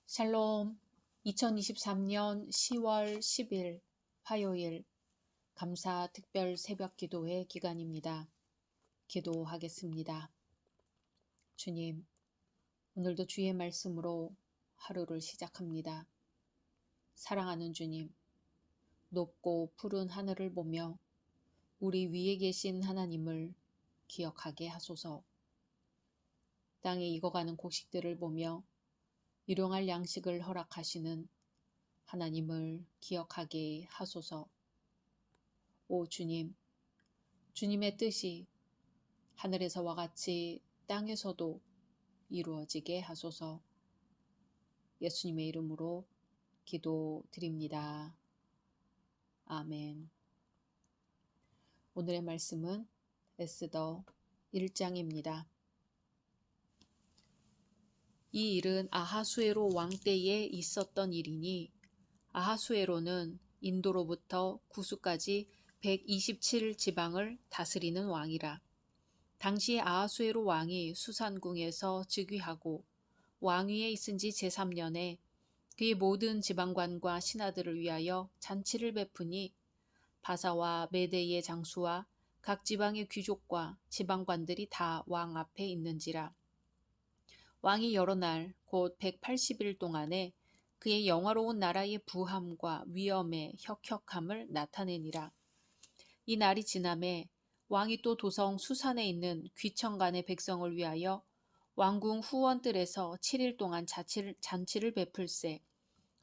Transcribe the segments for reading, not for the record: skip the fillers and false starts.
샬롬. 2023년 10월 10일 화요일 감사 특별 새벽 기도회 기간입니다. 기도하겠습니다. 주님, 오늘도 주의 말씀으로 하루를 시작합니다. 사랑하는 주님, 높고 푸른 하늘을 보며 우리 위에 계신 하나님을 기억하게 하소서. 땅에 익어가는 곡식들을 보며 일용할 양식을 허락하시는 하나님을 기억하게 하소서. 오 주님, 주님의 뜻이 하늘에서와 같이 땅에서도 이루어지게 하소서. 예수님의 이름으로 기도드립니다. 아멘. 오늘의 말씀은 에스더 1장입니다. 이 일은 아하수에로 왕 때에 있었던 일이니 아하수에로는 인도로부터 구수까지 127지방을 다스리는 왕이라. 당시 아하수에로 왕이 수산궁에서 즉위하고 왕위에 있은 지 제3년에 그의 모든 지방관과 신하들을 위하여 잔치를 베푸니 바사와 메대의 장수와 각 지방의 귀족과 지방관들이 다 왕 앞에 있는지라. 왕이 여러 날 곧 180일 동안에 그의 영화로운 나라의 부함과 위엄의 혁혁함을 나타내니라. 이 날이 지남에 왕이 또 도성 수산에 있는 귀청간의 백성을 위하여 왕궁 후원뜰에서 7일 동안 잔치를 베풀세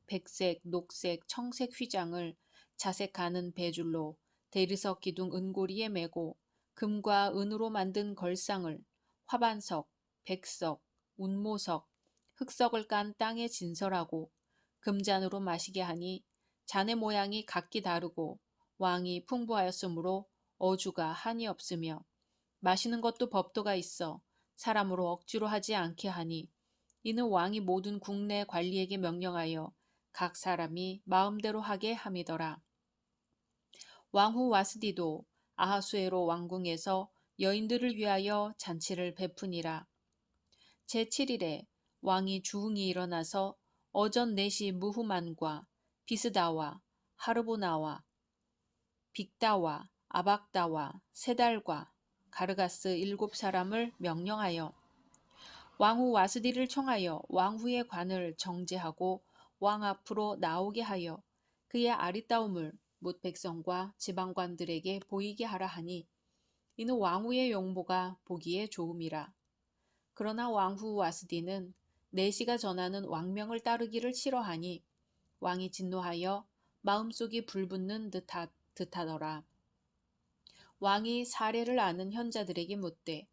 백색, 녹색, 청색 휘장을 자색하는 배줄로 대리석 기둥 은고리에 메고 금과 은으로 만든 걸상을 화반석, 백석, 운모석, 흑석을 깐 땅에 진설하고 금잔으로 마시게 하니 잔의 모양이 각기 다르고 왕이 풍부하였으므로 어주가 한이 없으며 마시는 것도 법도가 있어 사람으로 억지로 하지 않게 하니 이는 왕이 모든 국내 관리에게 명령하여 각 사람이 마음대로 하게 함이더라. 왕후 와스디도 아하수에로 왕궁에서 여인들을 위하여 잔치를 베푸니라. 제7일에 왕이 주흥이 일어나서 어전 넷이 무후만과 비스다와 하르보나와 빅다와 아박다와 세달과 가르가스 7사람을 명령하여 왕후 와스디를 청하여 왕후의 관을 정제하고 왕 앞으로 나오게 하여 그의 아리따움을 뭇 백성과 지방관들에게 보이게 하라 하니 이는 왕후의 용모가 보기에 좋음이라. 그러나 왕후 와스디는 내시가 전하는 왕명을 따르기를 싫어하니 왕이 진노하여 마음속이 불붙는 듯하더라. 왕이 사례를 아는 현자들에게 묻되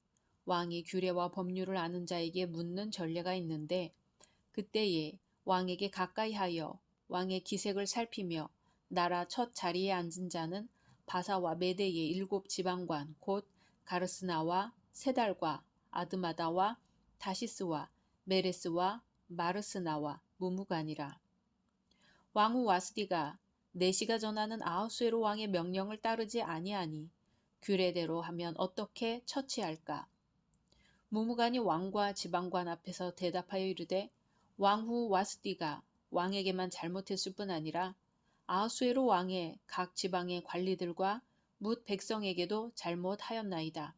왕이 규례와 법률을 아는 자에게 묻는 전례가 있는데 그때에 왕에게 가까이 하여 왕의 기색을 살피며 나라 첫 자리에 앉은 자는 바사와 메대의 7지방관 곧 가르스나와 세달과 아드마다와 다시스와 메레스와 마르스나와 무무간이라. 왕후 와스디가 내시가 전하는 아하수에로 왕의 명령을 따르지 아니하니 규례대로 하면 어떻게 처치할까? 무무간이 왕과 지방관 앞에서 대답하여 이르되 왕후 와스디가 왕에게만 잘못했을 뿐 아니라 아하수에로 왕의 각 지방의 관리들과 뭇 백성에게도 잘못하였나이다.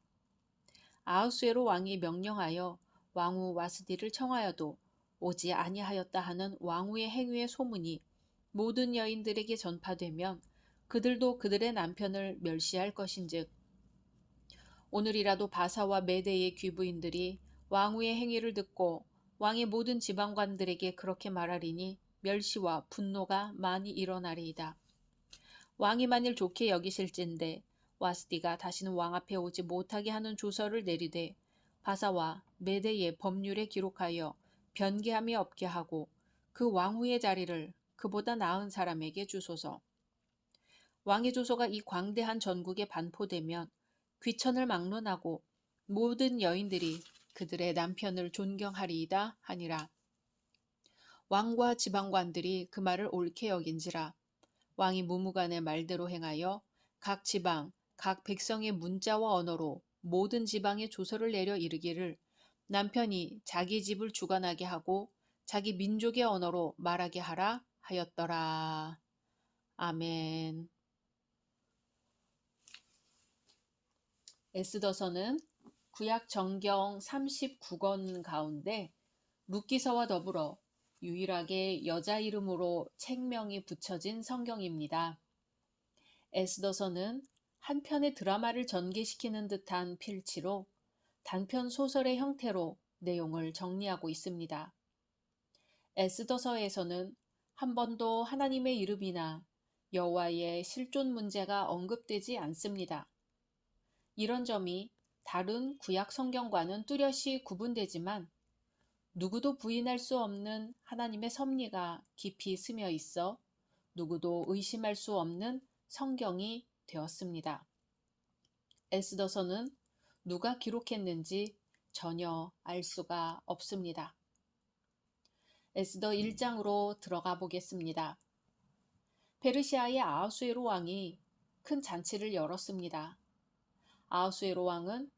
아하수에로 왕이 명령하여 왕후 와스디를 청하여도 오지 아니하였다 하는 왕후의 행위의 소문이 모든 여인들에게 전파되면 그들도 그들의 남편을 멸시할 것인즉 오늘이라도 바사와 메대의 귀부인들이 왕후의 행위를 듣고 왕의 모든 지방관들에게 그렇게 말하리니 멸시와 분노가 많이 일어나리이다. 왕이 만일 좋게 여기실진데 와스디가 다시는 왕 앞에 오지 못하게 하는 조서를 내리되 바사와 메대의 법률에 기록하여 변개함이 없게 하고 그 왕후의 자리를 그보다 나은 사람에게 주소서. 왕의 조서가 이 광대한 전국에 반포되면 귀천을 막론하고 모든 여인들이 그들의 남편을 존경하리이다 하니라. 왕과 지방관들이 그 말을 옳게 여긴지라. 왕이 무무간의 말대로 행하여 각 지방, 각 백성의 문자와 언어로 모든 지방에 조서를 내려 이르기를 남편이 자기 집을 주관하게 하고 자기 민족의 언어로 말하게 하라 하였더라. 아멘. 에스더서는 구약 정경 39권 가운데 룻기서와 더불어 유일하게 여자 이름으로 책명이 붙여진 성경입니다. 에스더서는 한 편의 드라마를 전개시키는 듯한 필치로 단편 소설의 형태로 내용을 정리하고 있습니다. 에스더서에서는 한 번도 하나님의 이름이나 여호와의 실존 문제가 언급되지 않습니다. 이런 점이 다른 구약 성경과는 뚜렷이 구분되지만 누구도 부인할 수 없는 하나님의 섭리가 깊이 스며 있어 누구도 의심할 수 없는 성경이 되었습니다. 에스더서는 누가 기록했는지 전혀 알 수가 없습니다. 에스더 1장으로 들어가 보겠습니다. 페르시아의 아하수에로 왕이 큰 잔치를 열었습니다. 아하수에로 왕은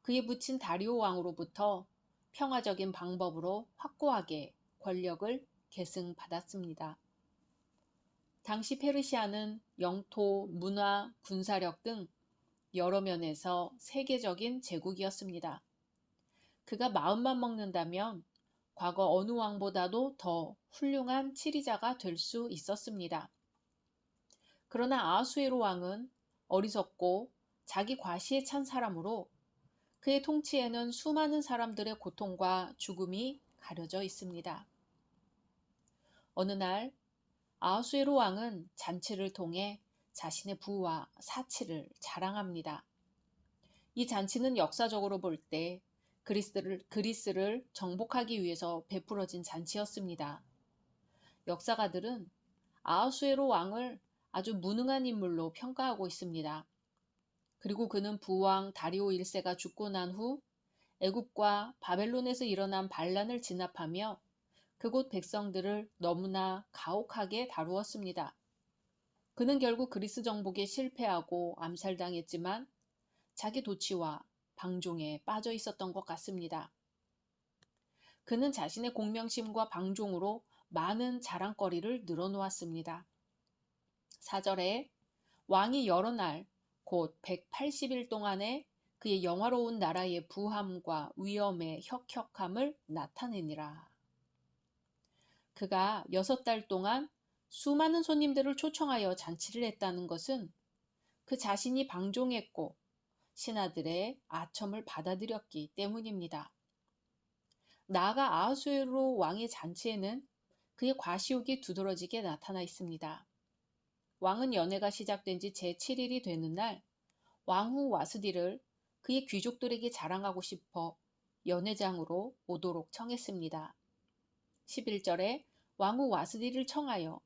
그에 붙인 다리오 왕으로부터 평화적인 방법으로 확고하게 권력을 계승받았습니다. 당시 페르시아는 영토, 문화, 군사력 등 여러 면에서 세계적인 제국이었습니다. 그가 마음만 먹는다면 과거 어느 왕보다도 더 훌륭한 치리자가 될 수 있었습니다. 그러나 아하수에로 왕은 어리석고 자기 과시에 찬 사람으로 그의 통치에는 수많은 사람들의 고통과 죽음이 가려져 있습니다. 어느 날 아하수에로 왕은 잔치를 통해 자신의 부와 사치를 자랑합니다. 이 잔치는 역사적으로 볼 때 그리스를 정복하기 위해서 베풀어진 잔치였습니다. 역사가들은 아하수에로 왕을 아주 무능한 인물로 평가하고 있습니다. 그리고 그는 부왕 다리오 1세가 죽고 난 후 애굽과 바벨론에서 일어난 반란을 진압하며 그곳 백성들을 너무나 가혹하게 다루었습니다. 그는 결국 그리스 정복에 실패하고 암살당했지만 자기 도치와 방종에 빠져 있었던 것 같습니다. 그는 자신의 공명심과 방종으로 많은 자랑거리를 늘어놓았습니다. 4절에 왕이 여러 날 곧 180일 동안에 그의 영화로운 나라의 부함과 위엄의 혁혁함을 나타내니라. 그가 6달 동안 수많은 손님들을 초청하여 잔치를 했다는 것은 그 자신이 방종했고 신하들의 아첨을 받아들였기 때문입니다. 나아가 아하수에로 왕의 잔치에는 그의 과시욕이 두드러지게 나타나 있습니다. 왕은 연회가 시작된 지 제7일이 되는 날 왕후 와스디를 그의 귀족들에게 자랑하고 싶어 연회장으로 오도록 청했습니다. 11절에 왕후 와스디를 청하여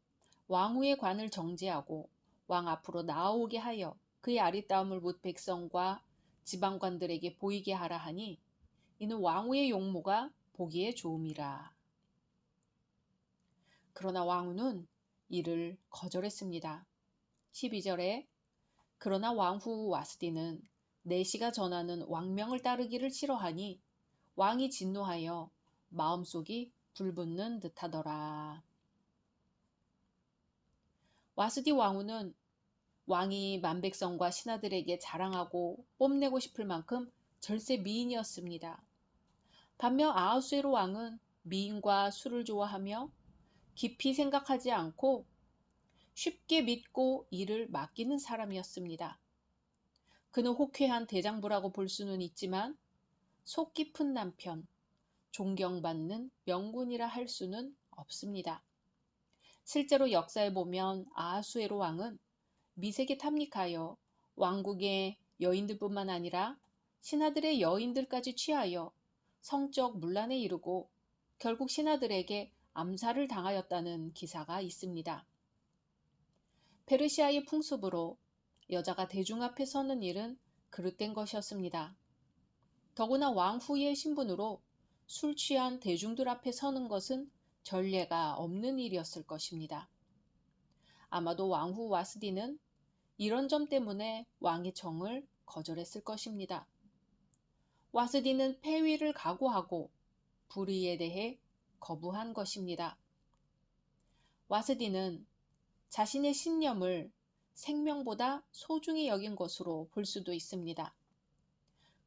왕후의 관을 정지하고 왕 앞으로 나아오게 하여 그의 아리따움을 못 백성과 지방관들에게 보이게 하라 하니 이는 왕후의 용모가 보기에 좋음이라. 그러나 왕후는 이를 거절했습니다. 12절에 그러나 왕후 와스디는 내시가 전하는 왕명을 따르기를 싫어하니 왕이 진노하여 마음속이 불붙는 듯하더라. 와스디 왕후는 왕이 만백성과 신하들에게 자랑하고 뽐내고 싶을 만큼 절세 미인이었습니다. 반면 아하수에로 왕은 미인과 술을 좋아하며 깊이 생각하지 않고 쉽게 믿고 일을 맡기는 사람이었습니다. 그는 호쾌한 대장부라고 볼 수는 있지만 속 깊은 남편, 존경받는 명군이라 할 수는 없습니다. 실제로 역사에 보면 아하수에로 왕은 미색에 탐닉하여 왕국의 여인들뿐만 아니라 신하들의 여인들까지 취하여 성적 문란에 이르고 결국 신하들에게 암살을 당하였다는 기사가 있습니다. 페르시아의 풍습으로 여자가 대중 앞에 서는 일은 그릇된 것이었습니다. 더구나 왕후의 신분으로 술 취한 대중들 앞에 서는 것은 전례가 없는 일이었을 것입니다. 아마도 왕후 와스디는 이런 점 때문에 왕의 청을 거절했을 것입니다. 와스디는 폐위를 각오하고 불의에 대해 거부한 것입니다. 와스디는 자신의 신념을 생명보다 소중히 여긴 것으로 볼 수도 있습니다.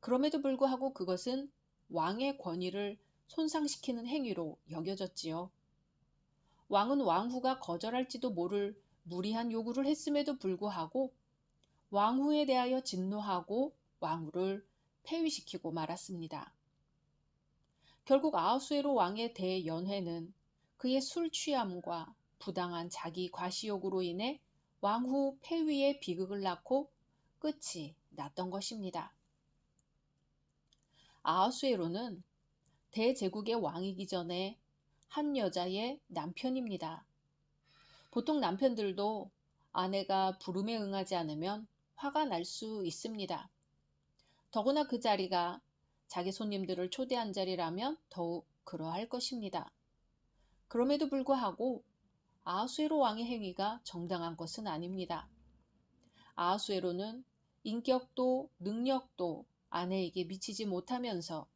그럼에도 불구하고 그것은 왕의 권위를 손상시키는 행위로 여겨졌지요. 왕은 왕후가 거절할지도 모를 무리한 요구를 했음에도 불구하고 왕후에 대하여 진노하고 왕후를 폐위시키고 말았습니다. 결국 아하수에로 왕의 대연회는 그의 술 취함과 부당한 자기 과시욕으로 인해 왕후 폐위의 비극을 낳고 끝이 났던 것입니다. 아하수에로는 대제국의 왕이기 전에 한 여자의 남편입니다. 보통 남편들도 아내가 부름에 응하지 않으면 화가 날 수 있습니다. 더구나 그 자리가 자기 손님들을 초대한 자리라면 더욱 그러할 것입니다. 그럼에도 불구하고 아하수에로 왕의 행위가 정당한 것은 아닙니다. 아하수에로는 인격도 능력도 아내에게 미치지 못하면서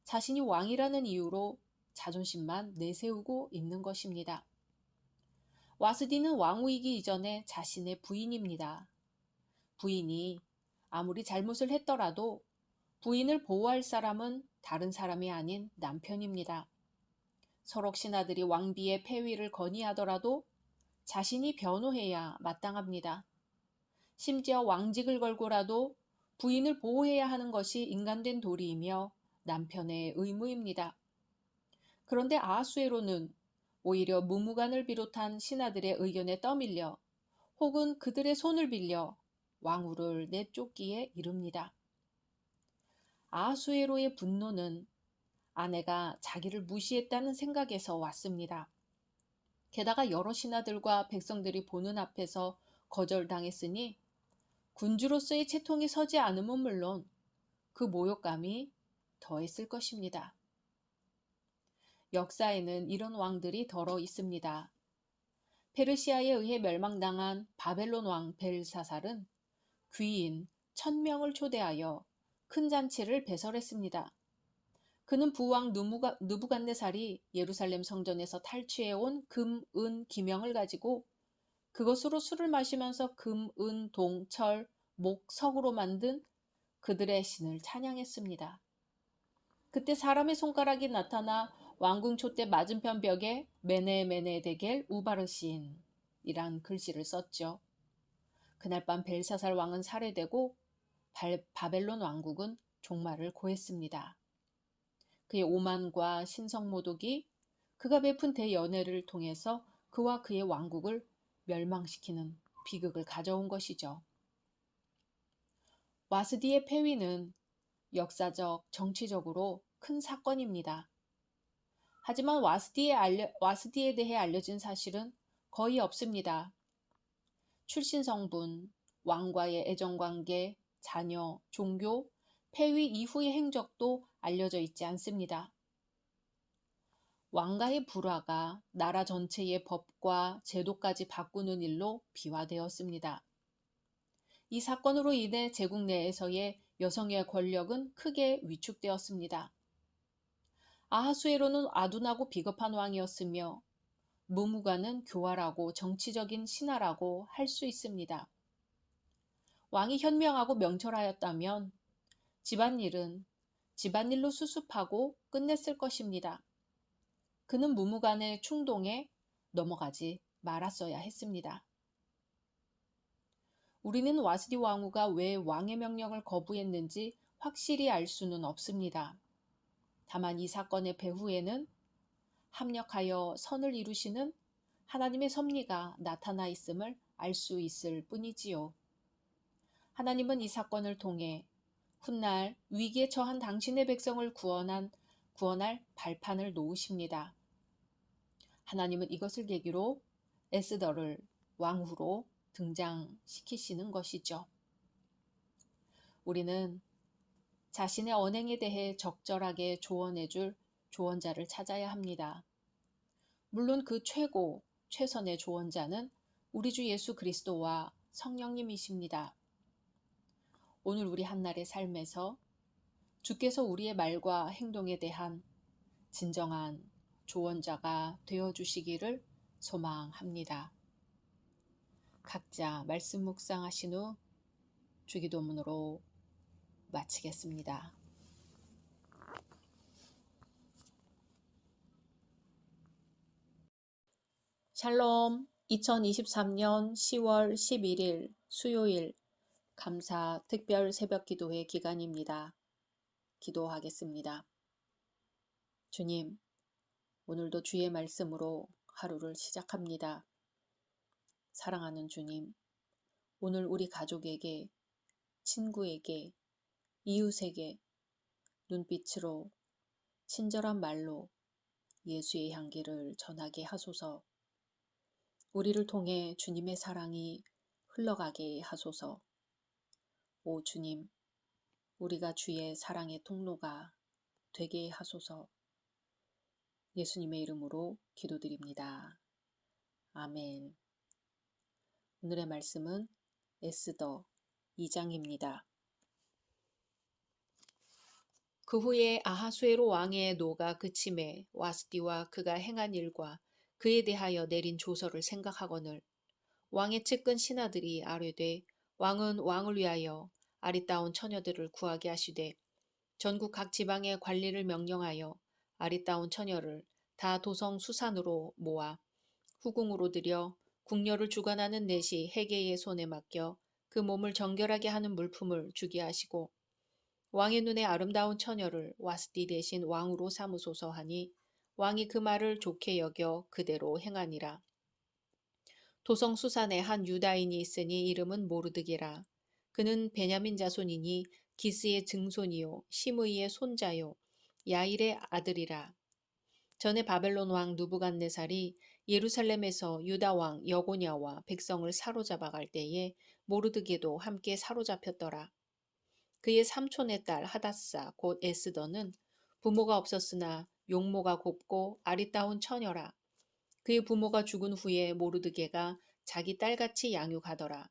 자신이 왕이라는 이유로 자존심만 내세우고 있는 것입니다. 와스디는 왕후이기 이전에 자신의 부인입니다. 부인이 아무리 잘못을 했더라도 부인을 보호할 사람은 다른 사람이 아닌 남편입니다. 서록 신하들이 왕비의 폐위를 건의하더라도 자신이 변호해야 마땅합니다. 심지어 왕직을 걸고라도 부인을 보호해야 하는 것이 인간된 도리이며 남편의 의무입니다. 그런데 아하수에로는 오히려 무무간을 비롯한 신하들의 의견에 떠밀려 혹은 그들의 손을 빌려 왕후를 내쫓기에 이릅니다. 아하수에로의 분노는 아내가 자기를 무시했다는 생각에서 왔습니다. 게다가 여러 신하들과 백성들이 보는 앞에서 거절당했으니 군주로서의 채통이 서지 않음은 물론 그 모욕감이 더했을 것입니다. 역사에는 이런 왕들이 더러 있습니다. 페르시아에 의해 멸망당한 바벨론 왕 벨사살은 귀인 1000명을 초대하여 큰 잔치를 배설했습니다. 그는 부왕 느부갓네살이 예루살렘 성전에서 탈취해온 금, 은, 기명을 가지고 그것으로 술을 마시면서 금, 은, 동, 철, 목, 석으로 만든 그들의 신을 찬양했습니다. 그때 사람의 손가락이 나타나 왕궁 촛대 맞은편 벽에 메네 데겔 우바르신 이란 글씨를 썼죠. 그날 밤 벨사살 왕은 살해되고 바벨론 왕국은 종말을 고했습니다. 그의 오만과 신성모독이 그가 베푼 대연회를 통해서 그와 그의 왕국을 멸망시키는 비극을 가져온 것이죠. 와스디의 폐위는 역사적, 정치적으로 큰 사건입니다. 하지만 와스디에 대해 알려진 사실은 거의 없습니다. 출신 성분, 왕과의 애정관계, 자녀, 종교, 폐위 이후의 행적도 알려져 있지 않습니다. 왕가의 불화가 나라 전체의 법과 제도까지 바꾸는 일로 비화되었습니다. 이 사건으로 인해 제국 내에서의 여성의 권력은 크게 위축되었습니다. 아하수에로는 아둔하고 비겁한 왕이었으며 무무가는 교활하고 정치적인 신하라고 할 수 있습니다. 왕이 현명하고 명철하였다면 집안일은 집안일로 수습하고 끝냈을 것입니다. 그는 무무간의 충동에 넘어가지 말았어야 했습니다. 우리는 와스디 왕후가 왜 왕의 명령을 거부했는지 확실히 알 수는 없습니다. 다만 이 사건의 배후에는 합력하여 선을 이루시는 하나님의 섭리가 나타나 있음을 알 수 있을 뿐이지요. 하나님은 이 사건을 통해 훗날 위기에 처한 당신의 백성을 구원할 발판을 놓으십니다. 하나님은 이것을 계기로 에스더를 왕후로 등장시키시는 것이죠. 우리는 자신의 언행에 대해 적절하게 조언해줄 조언자를 찾아야 합니다. 물론 그 최선의 조언자는 우리 주 예수 그리스도와 성령님이십니다. 오늘 우리 한날의 삶에서 주께서 우리의 말과 행동에 대한 진정한 조언자가 되어주시기를 소망합니다. 각자 말씀 묵상하신 후 주기도문으로 마치겠습니다. 샬롬. 2023년 10월 11일 수요일 감사 특별 새벽 기도회 기간입니다. 기도하겠습니다. 주님, 오늘도 주의 말씀으로 하루를 시작합니다. 사랑하는 주님, 오늘 우리 가족에게, 친구에게, 이웃에게 눈빛으로, 친절한 말로 예수의 향기를 전하게 하소서. 우리를 통해 주님의 사랑이 흘러가게 하소서. 오 주님, 우리가 주의 사랑의 통로가 되게 하소서. 예수님의 이름으로 기도드립니다. 아멘. 오늘의 말씀은 에스더 2장입니다. 그 후에 아하수에로 왕의 노가 그침에 와스디와 그가 행한 일과 그에 대하여 내린 조서를 생각하거늘 왕의 측근 신하들이 아뢰되 왕은 왕을 위하여 아리따운 처녀들을 구하게 하시되 전국 각 지방의 관리를 명령하여 아리따운 처녀를 다 도성 수산으로 모아 후궁으로 들여 궁녀를 주관하는 넷이 해계의 손에 맡겨 그 몸을 정결하게 하는 물품을 주게 하시고 왕의 눈에 아름다운 처녀를 와스디 대신 왕으로 삼으소서 하니 왕이 그 말을 좋게 여겨 그대로 행하니라. 도성 수산에 한 유다인이 있으니 이름은 모르드게라. 그는 베냐민 자손이니 기스의 증손이요 시므이의 손자요 야일의 아들이라. 전에 바벨론 왕 누부갓네살이 예루살렘에서 유다 왕 여고냐와 백성을 사로잡아 갈 때에 모르드게도 함께 사로잡혔더라. 그의 삼촌의 딸 하닷사 곧 에스더는 부모가 없었으나 용모가 곱고 아리따운 처녀라. 그의 부모가 죽은 후에 모르드게가 자기 딸같이 양육하더라.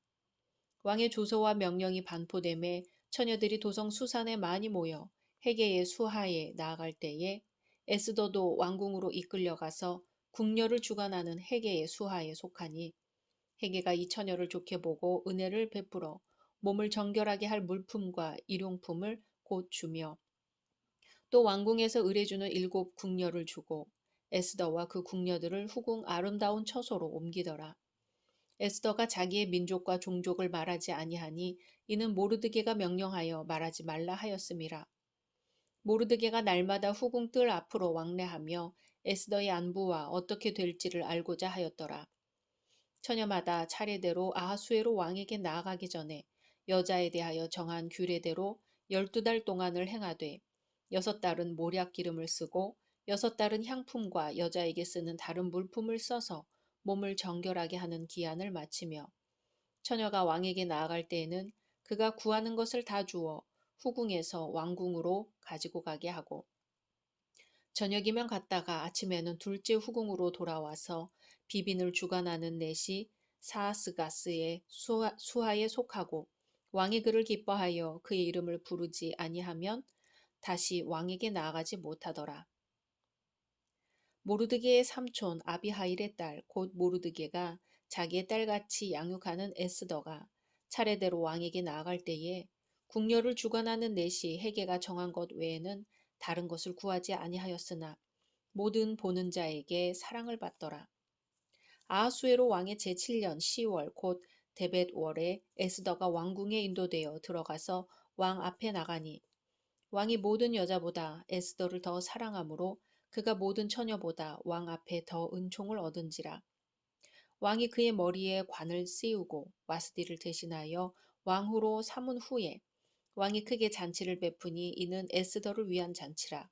왕의 조서와 명령이 반포됨에 처녀들이 도성 수산에 많이 모여 해계의 수하에 나아갈 때에 에스더도 왕궁으로 이끌려가서 궁녀를 주관하는 해계의 수하에 속하니 해계가 이 처녀를 좋게 보고 은혜를 베풀어 몸을 정결하게 할 물품과 일용품을 곧 주며 또 왕궁에서 의뢰주는 7 궁녀를 주고 에스더와 그 궁녀들을 후궁 아름다운 처소로 옮기더라. 에스더가 자기의 민족과 종족을 말하지 아니하니 이는 모르드게가 명령하여 말하지 말라 하였음이라. 모르드게가 날마다 후궁 뜰 앞으로 왕래하며 에스더의 안부와 어떻게 될지를 알고자 하였더라. 처녀마다 차례대로 아하수에로 왕에게 나아가기 전에 여자에 대하여 정한 규례대로 12달 동안을 행하되 6달은 몰약 기름을 쓰고 6달은 향품과 여자에게 쓰는 다른 물품을 써서 몸을 정결하게 하는 기한을 마치며 처녀가 왕에게 나아갈 때에는 그가 구하는 것을 다 주어 후궁에서 왕궁으로 가지고 가게 하고 저녁이면 갔다가 아침에는 둘째 후궁으로 돌아와서 비빈을 주관하는 넷이 사하스가스의 수하에 속하고 왕이 그를 기뻐하여 그의 이름을 부르지 아니하면 다시 왕에게 나아가지 못하더라. 모르드게의 삼촌 아비하일의 딸 곧 모르드게가 자기의 딸같이 양육하는 에스더가 차례대로 왕에게 나아갈 때에 궁녀를 주관하는 넷이 해계가 정한 것 외에는 다른 것을 구하지 아니하였으나 모든 보는 자에게 사랑을 받더라. 아하수에로 왕의 제7년 10월 곧 데벳월에 에스더가 왕궁에 인도되어 들어가서 왕 앞에 나가니 왕이 모든 여자보다 에스더를 더 사랑하므로 그가 모든 처녀보다 왕 앞에 더 은총을 얻은지라. 왕이 그의 머리에 관을 씌우고 와스디를 대신하여 왕후로 삼은 후에 왕이 크게 잔치를 베푸니 이는 에스더를 위한 잔치라.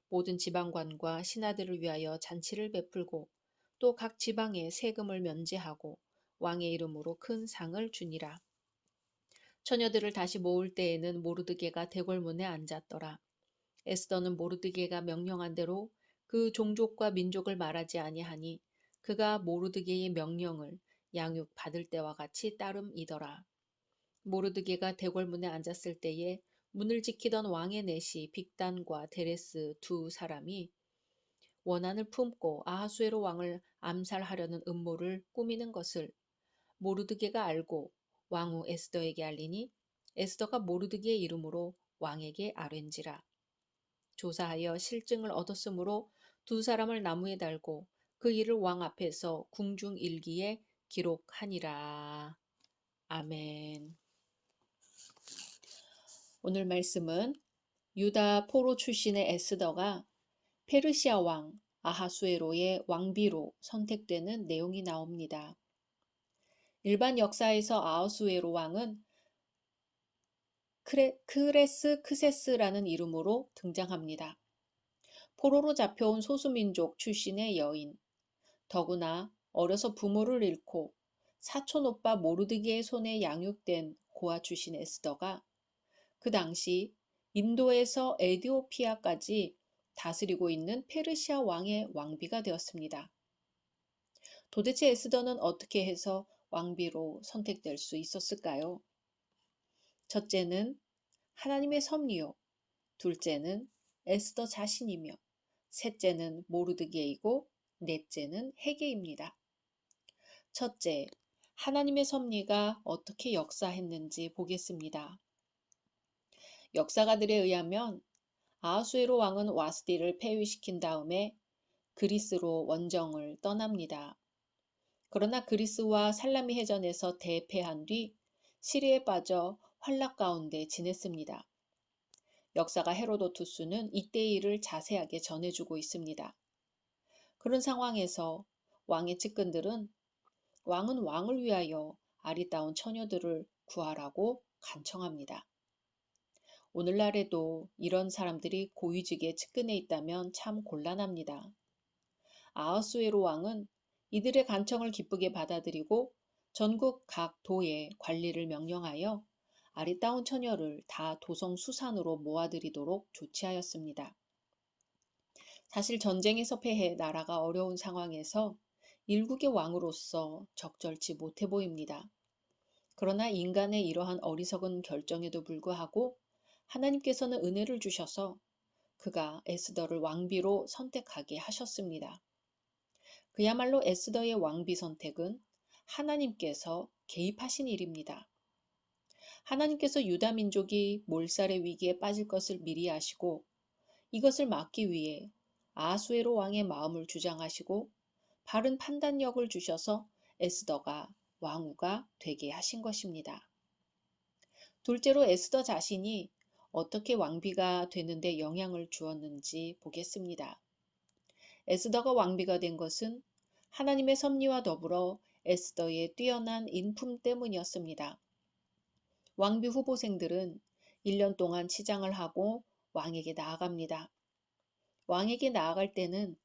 모든 지방관과 신하들을 위하여 잔치를 베풀고 또 각 지방에 세금을 면제하고 왕의 이름으로 큰 상을 주니라. 처녀들을 다시 모을 때에는 모르드게가 대궐문에 앉았더라. 에스더는 모르드게가 명령한 대로 그 종족과 민족을 말하지 아니하니 그가 모르드게의 명령을 양육 받을 때와 같이 따름이더라. 모르드게가 대궐문에 앉았을 때에 문을 지키던 왕의 넷이 빅단과 데레스 두 사람이 원한을 품고 아하수에로 왕을 암살하려는 음모를 꾸미는 것을 모르드게가 알고 왕후 에스더에게 알리니 에스더가 모르드게의 이름으로 왕에게 아뢰는지라. 조사하여 실증을 얻었으므로 두 사람을 나무에 달고 그 일을 왕 앞에서 궁중 일기에 기록하니라. 아멘. 오늘 말씀은 유다 포로 출신의 에스더가 페르시아 왕 아하수에로의 왕비로 선택되는 내용이 나옵니다. 일반 역사에서 아하수에로 왕은 크레스 크세스라는 이름으로 등장합니다. 포로로 잡혀온 소수민족 출신의 여인, 더구나 어려서 부모를 잃고 사촌 오빠 모르드게의 손에 양육된 고아 출신 에스더가 그 당시 인도에서 에디오피아까지 다스리고 있는 페르시아 왕의 왕비가 되었습니다. 도대체 에스더는 어떻게 해서 왕비로 선택될 수 있었을까요? 첫째는 하나님의 섭리요, 둘째는 에스더 자신이며 셋째는 모르드게이고 넷째는 헤게입니다. 첫째, 하나님의 섭리가 어떻게 역사했는지 보겠습니다. 역사가들에 의하면 아하수에로 왕은 와스디를 폐위시킨 다음에 그리스로 원정을 떠납니다. 그러나 그리스와 살라미 해전에서 대패한 뒤 시리에 빠져 환락 가운데 지냈습니다. 역사가 헤로도투스는 이때의 일을 자세하게 전해주고 있습니다. 그런 상황에서 왕의 측근들은 왕은 왕을 위하여 아리따운 처녀들을 구하라고 간청합니다. 오늘날에도 이런 사람들이 고위직에 측근해 있다면 참 곤란합니다. 아하수에로 왕은 이들의 간청을 기쁘게 받아들이고 전국 각 도에 관리를 명령하여 아리따운 처녀를 다 도성 수산으로 모아들이도록 조치하였습니다. 사실 전쟁에서 패해 나라가 어려운 상황에서 일국의 왕으로서 적절치 못해 보입니다. 그러나 인간의 이러한 어리석은 결정에도 불구하고 하나님께서는 은혜를 주셔서 그가 에스더를 왕비로 선택하게 하셨습니다. 그야말로 에스더의 왕비 선택은 하나님께서 개입하신 일입니다. 하나님께서 유다 민족이 몰살의 위기에 빠질 것을 미리 아시고 이것을 막기 위해 아하수에로 왕의 마음을 주장하시고 바른 판단력을 주셔서 에스더가 왕후가 되게 하신 것입니다. 둘째로 에스더 자신이 어떻게 왕비가 되는데 영향을 주었는지 보겠습니다. 에스더가 왕비가 된 것은 하나님의 섭리와 더불어 에스더의 뛰어난 인품 때문이었습니다. 왕비 후보생들은 1년 동안 치장을 하고 왕에게 나아갑니다. 왕에게 나아갈 때는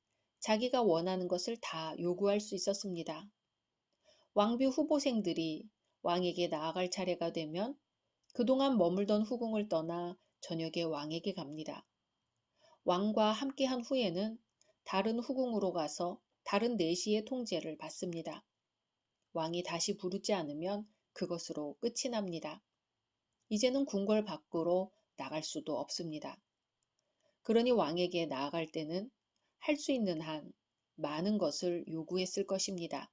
자기가 원하는 것을 다 요구할 수 있었습니다. 왕비 후보생들이 왕에게 나아갈 차례가 되면 그동안 머물던 후궁을 떠나 저녁에 왕에게 갑니다. 왕과 함께한 후에는 다른 후궁으로 가서 다른 내시의 통제를 받습니다. 왕이 다시 부르지 않으면 그것으로 끝이 납니다. 이제는 궁궐 밖으로 나갈 수도 없습니다. 그러니 왕에게 나아갈 때는 할 수 있는 한 많은 것을 요구했을 것입니다.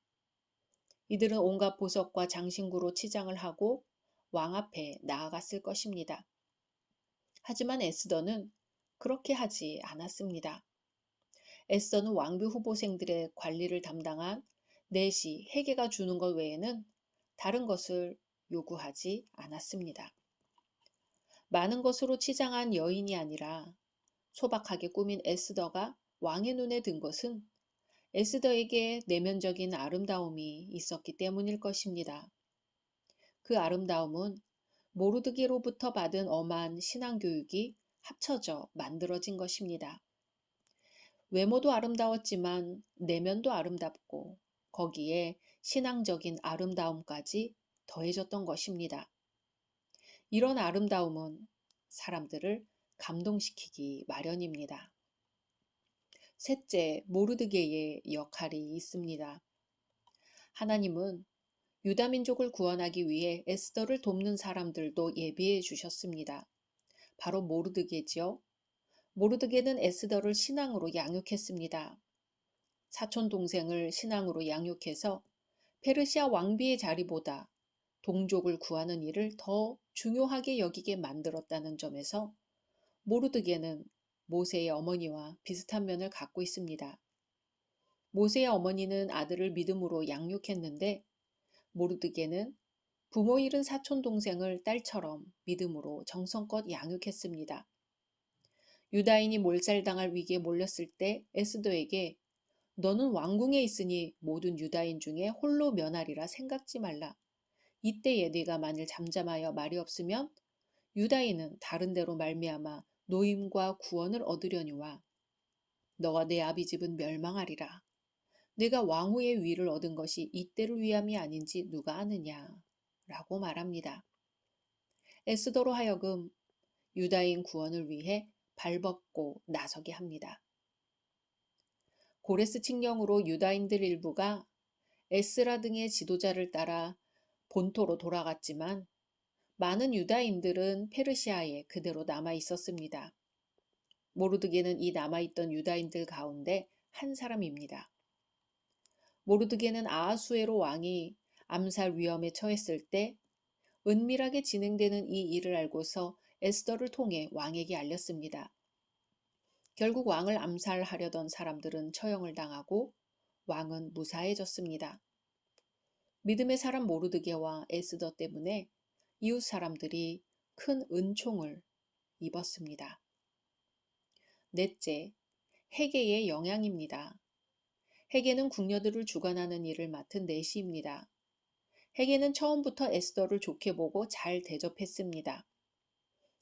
이들은 온갖 보석과 장신구로 치장을 하고 왕 앞에 나아갔을 것입니다. 하지만 에스더는 그렇게 하지 않았습니다. 에스더는 왕비 후보생들의 관리를 담당한 넷이 헤게가 주는 것 외에는 다른 것을 요구하지 않았습니다. 많은 것으로 치장한 여인이 아니라 소박하게 꾸민 에스더가 왕의 눈에 든 것은 에스더에게 내면적인 아름다움이 있었기 때문일 것입니다. 그 아름다움은 모르드게로부터 받은 엄한 신앙교육이 합쳐져 만들어진 것입니다. 외모도 아름다웠지만 내면도 아름답고 거기에 신앙적인 아름다움까지 더해졌던 것입니다. 이런 아름다움은 사람들을 감동시키기 마련입니다. 셋째, 모르드게의 역할이 있습니다. 하나님은 유다 민족을 구원하기 위해 에스더를 돕는 사람들도 예비해 주셨습니다. 바로 모르드게지요. 모르드게는 에스더를 신앙으로 양육했습니다. 사촌 동생을 신앙으로 양육해서 페르시아 왕비의 자리보다 동족을 구하는 일을 더 중요하게 여기게 만들었다는 점에서 모르드게는 모세의 어머니와 비슷한 면을 갖고 있습니다. 모세의 어머니는 아들을 믿음으로 양육했는데 모르드게는 부모 잃은 사촌 동생을 딸처럼 믿음으로 정성껏 양육했습니다. 유다인이 몰살당할 위기에 몰렸을 때 에스더에게 너는 왕궁에 있으니 모든 유다인 중에 홀로 면하리라 생각지 말라. 이때에 네가 만일 잠잠하여 말이 없으면 유다인은 다른 데로 말미암아 노임과 구원을 얻으려니와 너와 내 아비 집은 멸망하리라. 내가 왕후의 위를 얻은 것이 이때를 위함이 아닌지 누가 아느냐 라고 말합니다. 에스더로 하여금 유다인 구원을 위해 발벗고 나서게 합니다. 고레스 칙령으로 유다인들 일부가 에스라 등의 지도자를 따라 본토로 돌아갔지만 많은 유다인들은 페르시아에 그대로 남아 있었습니다. 모르드게는 이 남아있던 유다인들 가운데 한 사람입니다. 모르드게는 아하수에로 왕이 암살 위험에 처했을 때 은밀하게 진행되는 이 일을 알고서 에스더를 통해 왕에게 알렸습니다. 결국 왕을 암살하려던 사람들은 처형을 당하고 왕은 무사해졌습니다. 믿음의 사람 모르드게와 에스더 때문에 이웃 사람들이 큰 은총을 입었습니다. 넷째, 헤게의 영향입니다. 헤게는 궁녀들을 주관하는 일을 맡은 내시입니다. 헤게는 처음부터 에스더를 좋게 보고 잘 대접했습니다.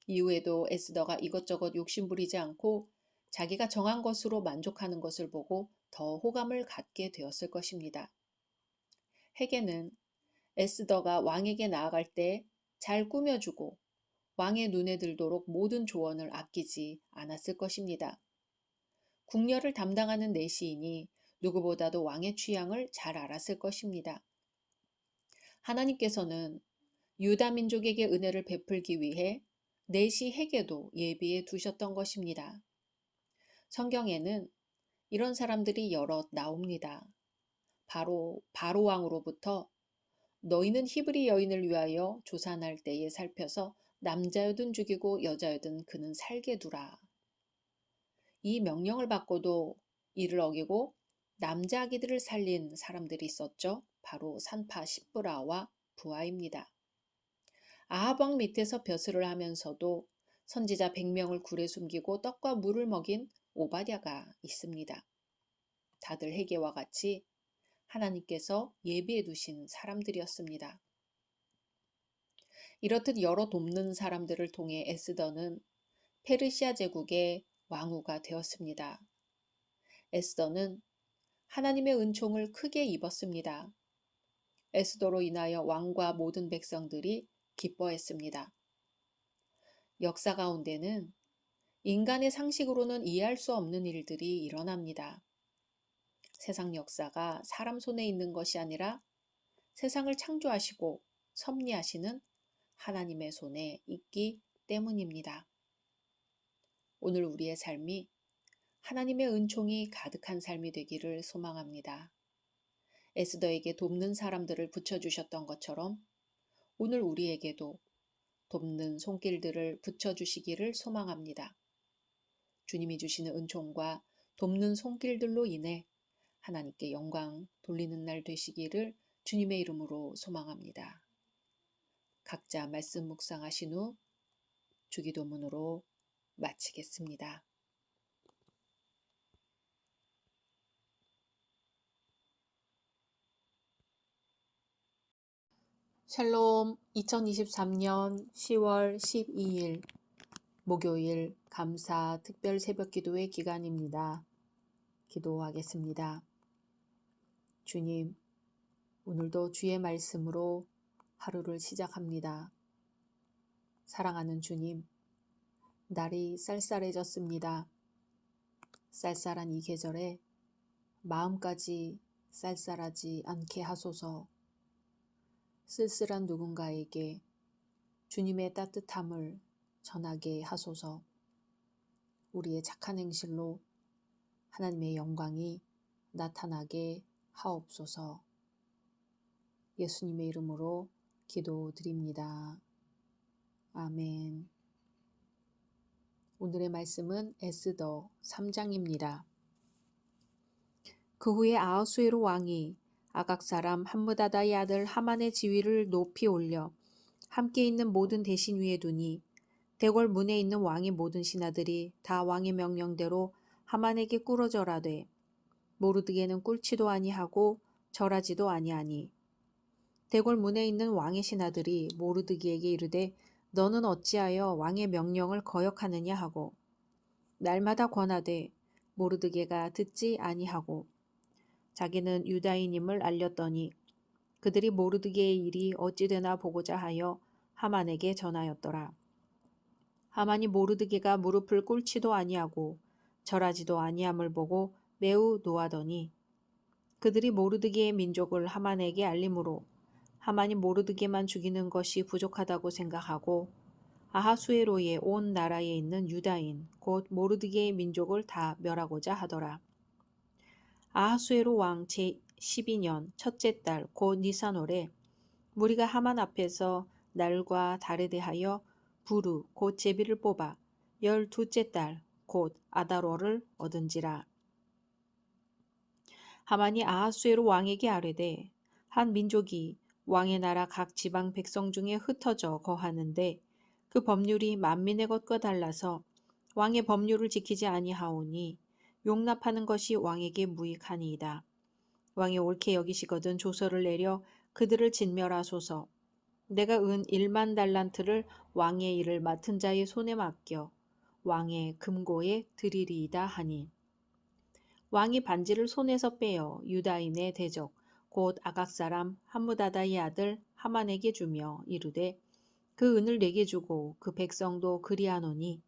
이후에도 에스더가 이것저것 욕심부리지 않고 자기가 정한 것으로 만족하는 것을 보고 더 호감을 갖게 되었을 것입니다. 헤게는 에스더가 왕에게 나아갈 때 잘 꾸며주고 왕의 눈에 들도록 모든 조언을 아끼지 않았을 것입니다. 궁녀를 담당하는 내시인이 누구보다도 왕의 취향을 잘 알았을 것입니다. 하나님께서는 유다 민족에게 은혜를 베풀기 위해 내시 헤게도 예비해 두셨던 것입니다. 성경에는 이런 사람들이 여럿 나옵니다. 바로 왕으로부터 너희는 히브리 여인을 위하여 조산할 때에 살펴서 남자여든 죽이고 여자여든 그는 살게 두라. 이 명령을 받고도 이를 어기고 남자 아기들을 살린 사람들이 있었죠. 바로 산파 십브라와 부하입니다. 아합 왕 밑에서 벼슬을 하면서도 선지자 100명을 굴에 숨기고 떡과 물을 먹인 오바댜가 있습니다. 다들 헤게와 같이 하나님께서 예비해 두신 사람들이었습니다. 이렇듯 여러 돕는 사람들을 통해 에스더는 페르시아 제국의 왕후가 되었습니다. 에스더는 하나님의 은총을 크게 입었습니다. 에스더로 인하여 왕과 모든 백성들이 기뻐했습니다. 역사 가운데는 인간의 상식으로는 이해할 수 없는 일들이 일어납니다. 세상 역사가 사람 손에 있는 것이 아니라 세상을 창조하시고 섭리하시는 하나님의 손에 있기 때문입니다. 오늘 우리의 삶이 하나님의 은총이 가득한 삶이 되기를 소망합니다. 에스더에게 돕는 사람들을 붙여주셨던 것처럼 오늘 우리에게도 돕는 손길들을 붙여주시기를 소망합니다. 주님이 주시는 은총과 돕는 손길들로 인해 하나님께 영광 돌리는 날 되시기를 주님의 이름으로 소망합니다. 각자 말씀 묵상하신 후 주기도문으로 마치겠습니다. 샬롬 2023년 10월 12일 목요일 감사 특별 새벽 기도의 기간입니다. 기도하겠습니다. 주님, 오늘도 주의 말씀으로 하루를 시작합니다. 사랑하는 주님, 날이 쌀쌀해졌습니다. 쌀쌀한 이 계절에 마음까지 쌀쌀하지 않게 하소서. 쓸쓸한 누군가에게 주님의 따뜻함을 전하게 하소서. 우리의 착한 행실로 하나님의 영광이 나타나게 하옵소서. 예수님의 이름으로 기도드립니다. 아멘. 오늘의 말씀은 에스더 3장입니다. 그 후에 아하수에로 왕이 아각 사람 함므다다의 아들 하만의 지위를 높이 올려 함께 있는 모든 대신 위에 두니 대궐 문에 있는 왕의 모든 신하들이 다 왕의 명령대로 하만에게 꿇어 절하되 모르드게는 꿇지도 아니하고 절하지도 아니하니 대궐 문에 있는 왕의 신하들이 모르드게에게 이르되 너는 어찌하여 왕의 명령을 거역하느냐 하고 날마다 권하되 모르드게가 듣지 아니하고 자기는 유다인임을 알렸더니 그들이 모르드게의 일이 어찌 되나 보고자 하여 하만에게 전하였더라. 하만이 모르드게가 무릎을 꿇지도 아니하고 절하지도 아니함을 보고 매우 노하더니 그들이 모르드게의 민족을 하만에게 알림으로 하만이 모르드게만 죽이는 것이 부족하다고 생각하고 아하수에로의 온 나라에 있는 유다인 곧 모르드게의 민족을 다 멸하고자 하더라. 아하수에로 왕 제12년 첫째 달 곧 니산월에 무리가 하만 앞에서 날과 달에 대하여 부르 곧 제비를 뽑아 12째 달 곧 아달월을 얻은지라. 하만이 아하수에로 왕에게 아뢰되 한 민족이 왕의 나라 각 지방 백성 중에 흩어져 거하는데 그 법률이 만민의 것과 달라서 왕의 법률을 지키지 아니하오니 용납하는 것이 왕에게 무익하니이다. 왕이 옳게 여기시거든 조서를 내려 그들을 진멸하소서. 내가 은 1만 달란트를 왕의 일을 맡은 자의 손에 맡겨 왕의 금고에 드리리이다 하니 왕이 반지를 손에서 빼어 유다인의 대적 곧 아각 사람 함므다다의 아들 하만에게 주며 이르되 그 은을 내게 주고 그 백성도 그리하노니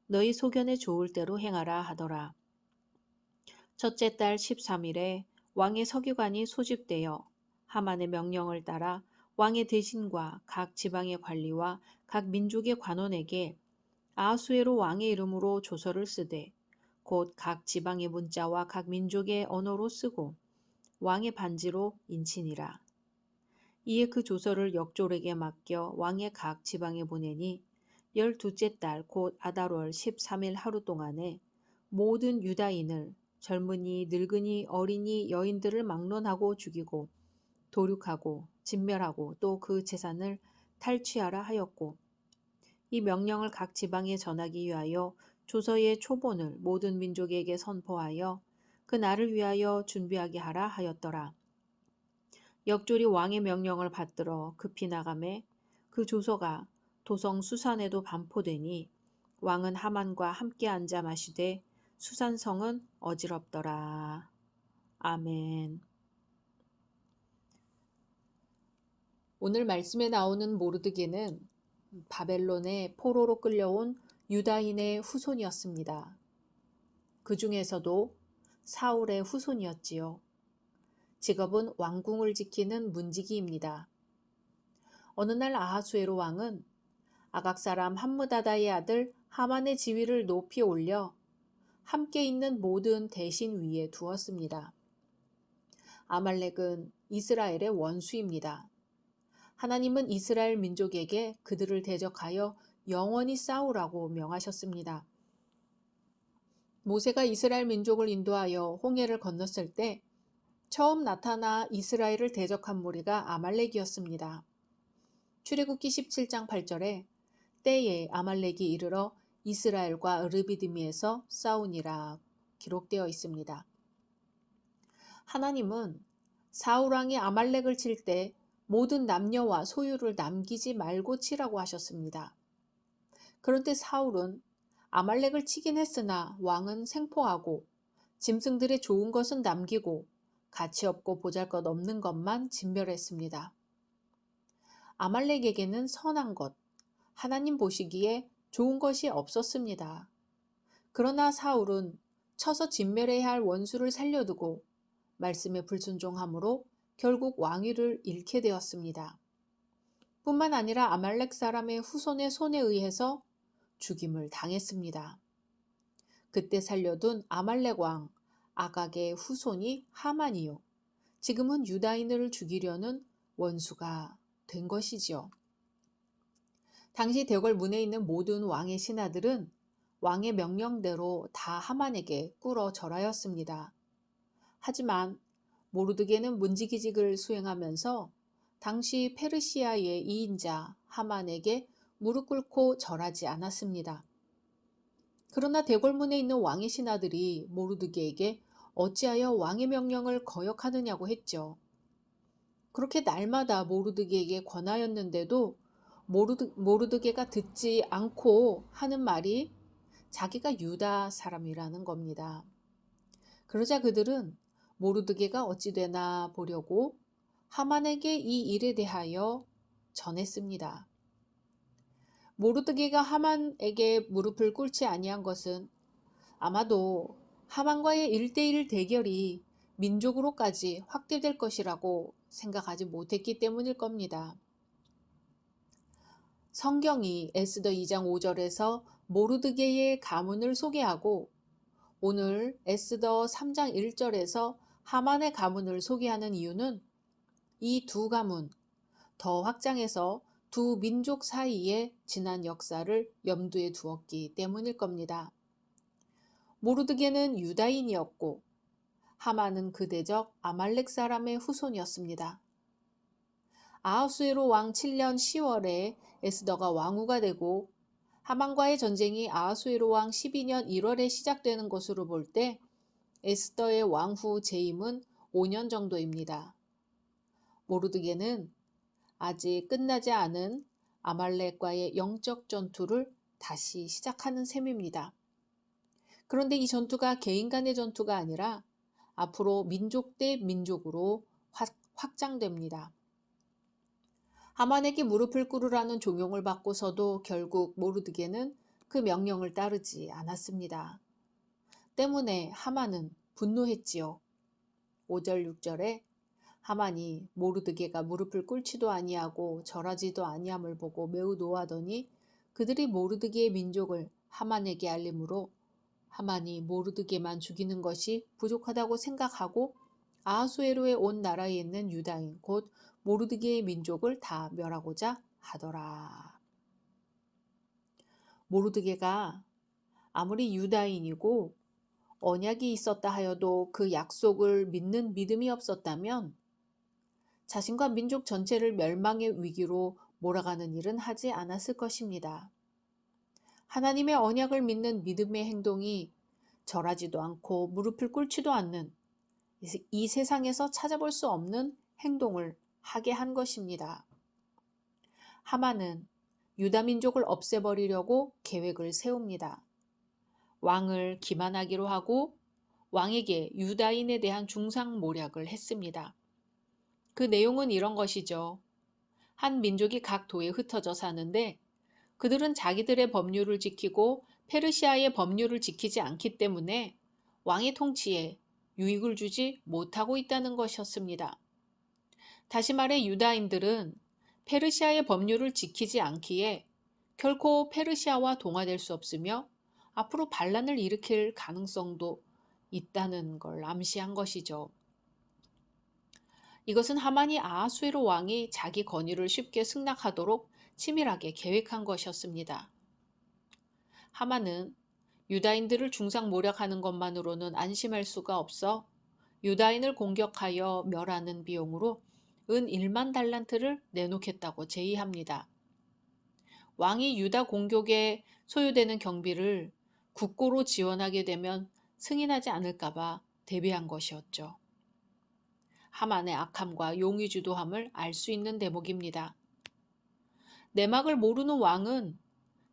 너희 소견에 좋을 대로 행하라 하더라. 첫째 달 13일에 왕의 서기관이 소집되어 하만의 명령을 따라 왕의 대신과 각 지방의 관리와 각 민족의 관원에게 아하수에로 왕의 이름으로 조서를 쓰되 곧 각 지방의 문자와 각 민족의 언어로 쓰고 왕의 반지로 인치니라. 이에 그 조서를 역졸에게 맡겨 왕의 각 지방에 보내니 12째 달 곧 아달월 13일 하루 동안에 모든 유다인을 젊은이 늙은이 어린이 여인들을 막론하고 죽이고 도륙하고 진멸하고 또 그 재산을 탈취하라 하였고 이 명령을 각 지방에 전하기 위하여 조서의 초본을 모든 민족에게 선포하여 그 날을 위하여 준비하게 하라 하였더라. 역졸이 왕의 명령을 받들어 급히 나가매 그 조서가 도성 수산에도 반포되니 왕은 하만과 함께 앉아 마시되 수산성은 어지럽더라. 아멘. 오늘 말씀에 나오는 모르드게는 바벨론의 포로로 끌려온 유다인의 후손이었습니다. 그 중에서도 사울의 후손이었지요. 직업은 왕궁을 지키는 문지기입니다. 어느 날 아하수에로 왕은 아각 사람 함므다다의 아들 하만의 지위를 높이 올려 함께 있는 모든 대신 위에 두었습니다. 아말렉은 이스라엘의 원수입니다. 하나님은 이스라엘 민족에게 그들을 대적하여 영원히 싸우라고 명하셨습니다. 모세가 이스라엘 민족을 인도하여 홍해를 건넜을 때 처음 나타나 이스라엘을 대적한 무리가 아말렉이었습니다. 출애굽기 17장 8절에 때에 아말렉이 이르러 이스라엘과 르비드미에서 싸우니라 기록되어 있습니다. 하나님은 사울왕이 아말렉을 칠 때 모든 남녀와 소유를 남기지 말고 치라고 하셨습니다. 그런데 사울은 아말렉을 치긴 했으나 왕은 생포하고 짐승들의 좋은 것은 남기고 가치없고 보잘것없는 것만 진멸했습니다. 아말렉에게는 선한 것, 하나님 보시기에 좋은 것이 없었습니다. 그러나 사울은 쳐서 진멸해야 할 원수를 살려두고 말씀에 불순종함으로 결국 왕위를 잃게 되었습니다. 뿐만 아니라 아말렉 사람의 후손의 손에 의해서 죽임을 당했습니다. 그때 살려둔 아말렉 왕 아각의 후손이 하만이요. 지금은 유다인을 죽이려는 원수가 된 것이지요. 당시 대궐문에 있는 모든 왕의 신하들은 왕의 명령대로 다 하만에게 꿇어 절하였습니다. 하지만 모르드게는 문지기직을 수행하면서 당시 페르시아의 이인자 하만에게 무릎 꿇고 절하지 않았습니다. 그러나 대궐문에 있는 왕의 신하들이 모르드게에게 어찌하여 왕의 명령을 거역하느냐고 했죠. 그렇게 날마다 모르드게에게 권하였는데도 모르드게가 듣지 않고 하는 말이 자기가 유다 사람이라는 겁니다. 그러자 그들은 모르드게가 어찌 되나 보려고 하만에게 이 일에 대하여 전했습니다. 모르드게가 하만에게 무릎을 꿇지 아니한 것은 아마도 하만과의 1대1 대결이 민족으로까지 확대될 것이라고 생각하지 못했기 때문일 겁니다. 성경이 에스더 2장 5절에서 모르드게의 가문을 소개하고 오늘 에스더 3장 1절에서 하만의 가문을 소개하는 이유는 이 두 가문, 더 확장해서 두 민족 사이의 지난 역사를 염두에 두었기 때문일 겁니다. 모르드게는 유다인이었고 하만은 그대적 아말렉 사람의 후손이었습니다. 아하수에로 왕 7년 10월에 에스더가 왕후가 되고 하만과의 전쟁이 아하수에로 왕 12년 1월에 시작되는 것으로 볼 때 에스더의 왕후 재임은 5년 정도입니다. 모르드게는 아직 끝나지 않은 아말렉과의 영적 전투를 다시 시작하는 셈입니다. 그런데 이 전투가 개인 간의 전투가 아니라 앞으로 민족 대 민족으로 확장됩니다. 하만에게 무릎을 꿇으라는 종용을 받고서도 결국 모르드게는 그 명령을 따르지 않았습니다. 때문에 하만은 분노했지요. 5절 6절에 하만이 모르드게가 무릎을 꿇지도 아니하고 절하지도 아니함을 보고 매우 노하더니 그들이 모르드게의 민족을 하만에게 알림으로 하만이 모르드게만 죽이는 것이 부족하다고 생각하고 아하수에로의 온 나라에 있는 유다인 곧 모르드게의 민족을 다 멸하고자 하더라. 모르드게가 아무리 유다인이고 언약이 있었다 하여도 그 약속을 믿는 믿음이 없었다면 자신과 민족 전체를 멸망의 위기로 몰아가는 일은 하지 않았을 것입니다. 하나님의 언약을 믿는 믿음의 행동이 절하지도 않고 무릎을 꿇지도 않는 이 세상에서 찾아볼 수 없는 행동을 하게 한 것입니다. 하만은 유다 민족을 없애버리려고 계획을 세웁니다. 왕을 기만하기로 하고 왕에게 유다인에 대한 중상모략을 했습니다. 그 내용은 이런 것이죠. 한 민족이 각 도에 흩어져 사는데 그들은 자기들의 법률을 지키고 페르시아의 법률을 지키지 않기 때문에 왕의 통치에 유익을 주지 못하고 있다는 것이었습니다. 다시 말해 유다인들은 페르시아의 법률을 지키지 않기에 결코 페르시아와 동화될 수 없으며 앞으로 반란을 일으킬 가능성도 있다는 걸 암시한 것이죠. 이것은 하만이 아하수에로 왕이 자기 권위를 쉽게 승낙하도록 치밀하게 계획한 것이었습니다. 하만은 유다인들을 중상모략하는 것만으로는 안심할 수가 없어 유다인을 공격하여 멸하는 비용으로 은 1만 달란트를 내놓겠다고 제의합니다. 왕이 유다 공격에 소요되는 경비를 국고로 지원하게 되면 승인하지 않을까봐 대비한 것이었죠. 하만의 악함과 용의주도함을 알 수 있는 대목입니다. 내막을 모르는 왕은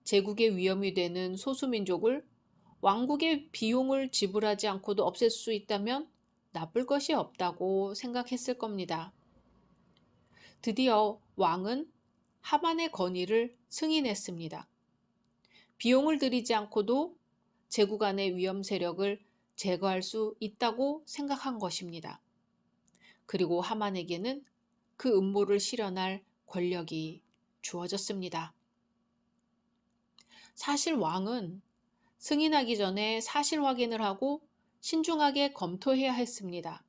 제국의 위험이 되는 소수민족을 왕국의 비용을 지불하지 않고도 없앨 수 있다면 나쁠 것이 없다고 생각했을 겁니다. 드디어 왕은 하만의 건의를 승인했습니다. 비용을 들이지 않고도 제국 안의 위험 세력을 제거할 수 있다고 생각한 것입니다. 그리고 하만에게는 그 음모를 실현할 권력이 주어졌습니다. 사실 왕은 승인하기 전에 사실 확인을 하고 신중하게 검토해야 했습니다.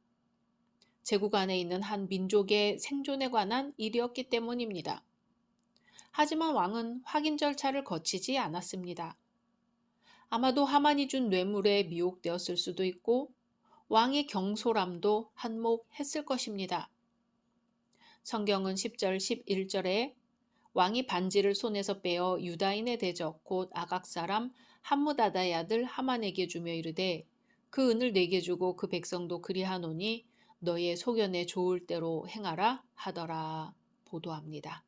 제국 안에 있는 한 민족의 생존에 관한 일이었기 때문입니다. 하지만 왕은 확인 절차를 거치지 않았습니다. 아마도 하만이 준 뇌물에 미혹되었을 수도 있고 왕의 경솔함도 한몫했을 것입니다. 성경은 10절 11절에 왕이 반지를 손에서 빼어 유다인의 대적 곧 아각 사람 함므다다의 아들 하만에게 주며 이르되 그 은을 내게 주고 그 백성도 그리하노니 너의 소견에 좋을 대로 행하라 하더라 보도합니다.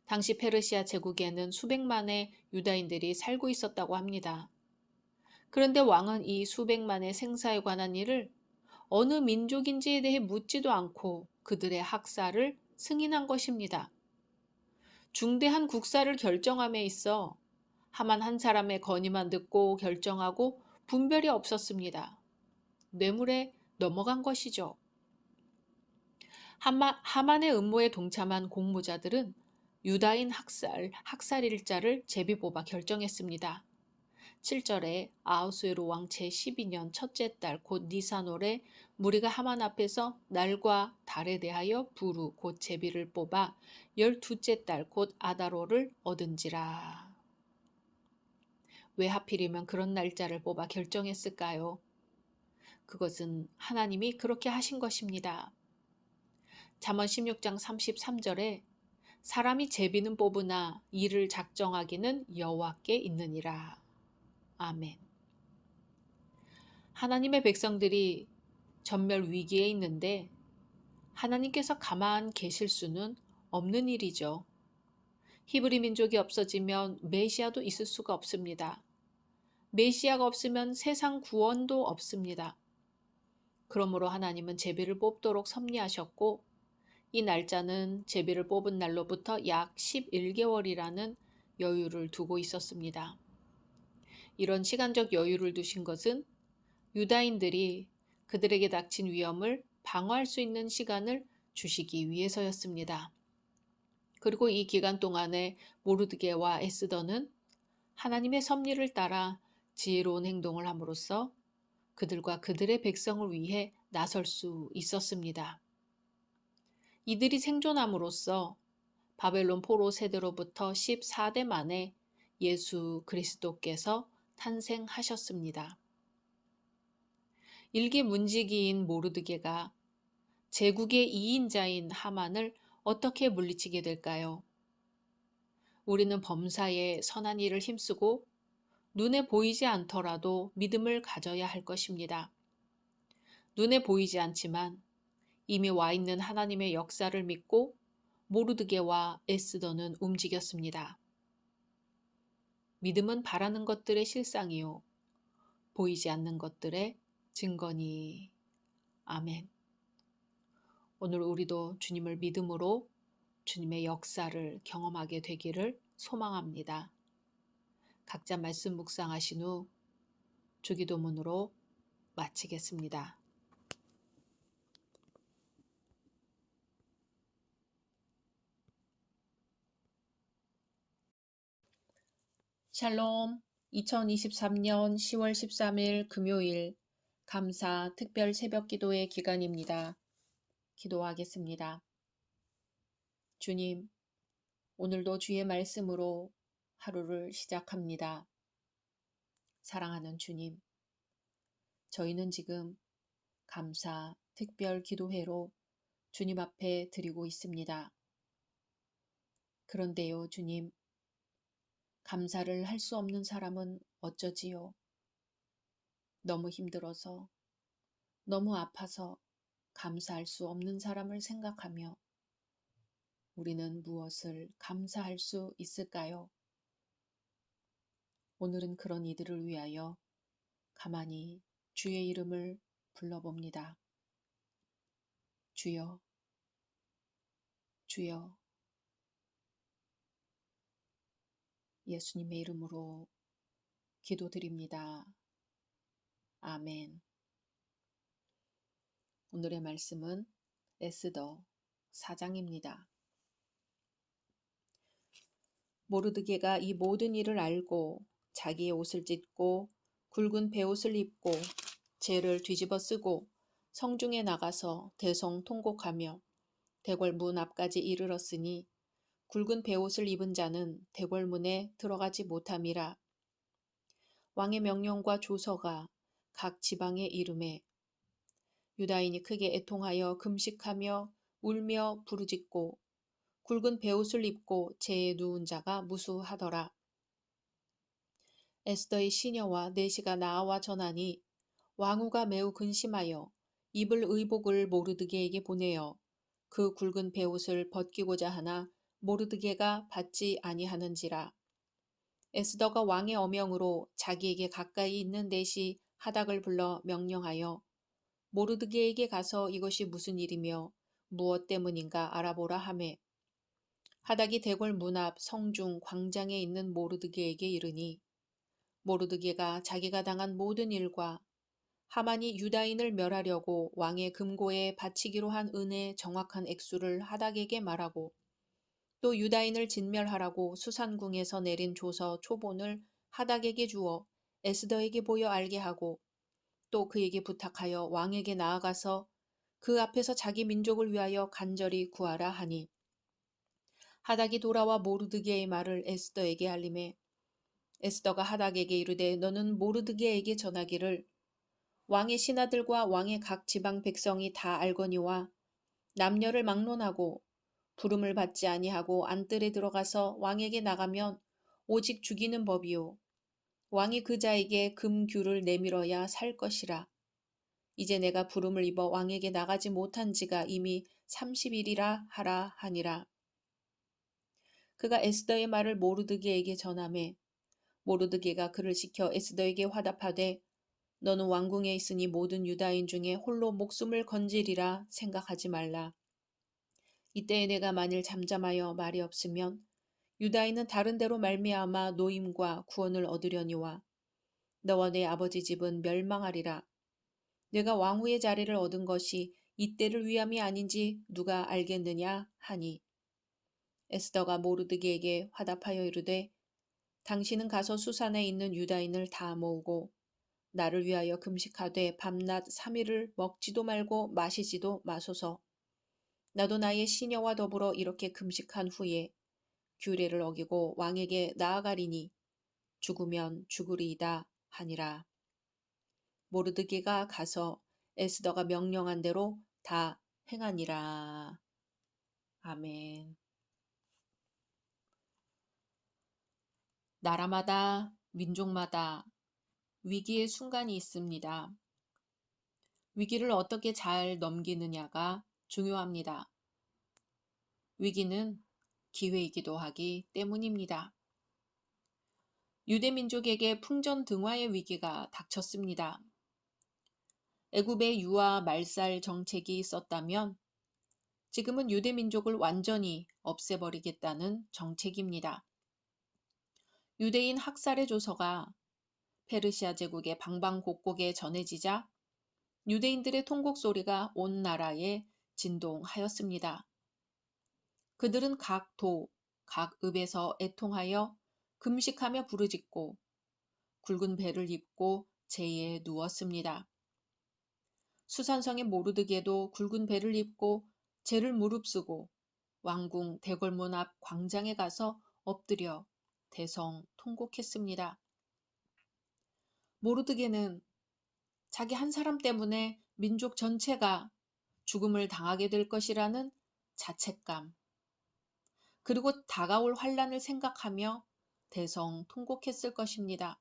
당시 페르시아 제국에는 수백만의 유다인들이 살고 있었다고 합니다. 그런데 왕은 이 수백만의 생사에 관한 일을 어느 민족인지에 대해 묻지도 않고 그들의 학살을 승인한 것입니다. 중대한 국사를 결정함에 있어 하만 한 사람의 건의만 듣고 결정하고 분별이 없었습니다. 뇌물에 넘어간 것이죠. 하만의 음모에 동참한 공모자들은 유다인 학살일자를 제비 뽑아 결정했습니다. 7절에 아하수에로 왕 제12년 첫째 달 곧 니산월에 무리가 하만 앞에서 날과 달에 대하여 부루 곧 제비를 뽑아 12째 달 곧 아다로를 얻은지라. 왜 하필이면 그런 날짜를 뽑아 결정했을까요? 그것은 하나님이 그렇게 하신 것입니다. 잠언 16장 33절에 사람이 제비는 뽑으나 이를 작정하기는 여호와께 있느니라. 아멘. 하나님의 백성들이 전멸 위기에 있는데 하나님께서 가만 계실 수는 없는 일이죠. 히브리 민족이 없어지면 메시아도 있을 수가 없습니다. 메시아가 없으면 세상 구원도 없습니다. 그러므로 하나님은 제비를 뽑도록 섭리하셨고 이 날짜는 제비를 뽑은 날로부터 약 11개월이라는 여유를 두고 있었습니다. 이런 시간적 여유를 두신 것은 유다인들이 그들에게 닥친 위험을 방어할 수 있는 시간을 주시기 위해서였습니다. 그리고 이 기간 동안에 모르드게와 에스더는 하나님의 섭리를 따라 지혜로운 행동을 함으로써 그들과 그들의 백성을 위해 나설 수 있었습니다. 이들이 생존함으로써 바벨론 포로 세대로부터 14대 만에 예수 그리스도께서 탄생하셨습니다. 일개 문지기인 모르드게가 제국의 2인자인 하만을 어떻게 물리치게 될까요? 우리는 범사에 선한 일을 힘쓰고 눈에 보이지 않더라도 믿음을 가져야 할 것입니다. 눈에 보이지 않지만 이미 와 있는 하나님의 역사를 믿고 모르드게와 에스더는 움직였습니다. 믿음은 바라는 것들의 실상이요 보이지 않는 것들의 증거니. 아멘. 오늘 우리도 주님을 믿음으로 주님의 역사를 경험하게 되기를 소망합니다. 각자 말씀 묵상하신 후 주기도문으로 마치겠습니다. 샬롬. 2023년 10월 13일 금요일 감사 특별 새벽 기도의 기간입니다. 기도하겠습니다. 주님, 오늘도 주의 말씀으로 하루를 시작합니다. 사랑하는 주님, 저희는 지금 감사 특별 기도회로 주님 앞에 드리고 있습니다. 그런데요, 주님, 감사를 할 수 없는 사람은 어쩌지요? 너무 힘들어서, 너무 아파서 감사할 수 없는 사람을 생각하며 우리는 무엇을 감사할 수 있을까요? 오늘은 그런 이들을 위하여 가만히 주의 이름을 불러봅니다. 주여, 주여, 예수님의 이름으로 기도드립니다. 아멘. 오늘의 말씀은 에스더 4장입니다. 모르드게가 이 모든 일을 알고 자기의 옷을 찢고 굵은 베옷을 입고 재를 뒤집어 쓰고 성중에 나가서 대성통곡하며 대궐 문 앞까지 이르렀으니 굵은 베옷을 입은 자는 대궐 문에 들어가지 못함이라. 왕의 명령과 조서가 각 지방에 이름에 유다인이 크게 애통하여 금식하며 울며 부르짖고 굵은 베옷을 입고 재에 누운 자가 무수하더라. 에스더의 시녀와 내시가 나아와 전하니 왕후가 매우 근심하여 입을 의복을 모르드게에게 보내어 그 굵은 베옷을 벗기고자 하나 모르드게가 받지 아니하는지라. 에스더가 왕의 어명으로 자기에게 가까이 있는 내시 하닥을 불러 명령하여 모르드게에게 가서 이것이 무슨 일이며 무엇 때문인가 알아보라 하매 하닥이 대궐 문 앞 성중 광장에 있는 모르드게에게 이르니 모르드게가 자기가 당한 모든 일과 하만이 유다인을 멸하려고 왕의 금고에 바치기로 한 은혜의 정확한 액수를 하닥에게 말하고 또 유다인을 진멸하라고 수산궁에서 내린 조서 초본을 하닥에게 주어 에스더에게 보여 알게 하고 또 그에게 부탁하여 왕에게 나아가서 그 앞에서 자기 민족을 위하여 간절히 구하라 하니 하닥이 돌아와 모르드게의 말을 에스더에게 알림해 에스더가 하닥에게 이르되 너는 모르드게에게 전하기를 왕의 신하들과 왕의 각 지방 백성이 다 알거니와 남녀를 막론하고 부름을 받지 아니하고 안뜰에 들어가서 왕에게 나가면 오직 죽이는 법이요 왕이 그 자에게 금규를 내밀어야 살 것이라. 이제 내가 부름을 입어 왕에게 나가지 못한 지가 이미 30일이라 하라 하니라. 그가 에스더의 말을 모르드게에게 전하매 모르드게가 그를 시켜 에스더에게 화답하되 너는 왕궁에 있으니 모든 유다인 중에 홀로 목숨을 건지리라 생각하지 말라. 이때에 내가 만일 잠잠하여 말이 없으면 유다인은 다른 데로 말미암아 노임과 구원을 얻으려니와 너와 내 아버지 집은 멸망하리라. 내가 왕후의 자리를 얻은 것이 이때를 위함이 아닌지 누가 알겠느냐 하니 에스더가 모르드게에게 화답하여 이르되 당신은 가서 수산에 있는 유다인을 다 모으고 나를 위하여 금식하되 밤낮 3일을 먹지도 말고 마시지도 마소서. 나도 나의 시녀와 더불어 이렇게 금식한 후에 규례를 어기고 왕에게 나아가리니 죽으면 죽으리이다 하니라. 모르드게가 가서 에스더가 명령한 대로 다 행하니라. 아멘. 나라마다 민족마다 위기의 순간이 있습니다. 위기를 어떻게 잘 넘기느냐가 중요합니다. 위기는 기회이기도 하기 때문입니다. 유대민족에게 풍전등화의 위기가 닥쳤습니다. 애굽의 유아 말살 정책이 있었다면 지금은 유대민족을 완전히 없애버리겠다는 정책입니다. 유대인 학살의 조서가 페르시아 제국의 방방곡곡에 전해지자 유대인들의 통곡 소리가 온 나라에 진동하였습니다. 그들은 각 도, 각 읍에서 애통하여 금식하며 부르짖고 굵은 배를 입고 재에 누웠습니다. 수산성의 모르드게도 굵은 배를 입고 재를 무릅쓰고 왕궁 대궐문 앞 광장에 가서 엎드려 대성 통곡했습니다. 모르드게는 자기 한 사람 때문에 민족 전체가 죽음을 당하게 될 것이라는 자책감, 그리고 다가올 환란을 생각하며 대성 통곡했을 것입니다.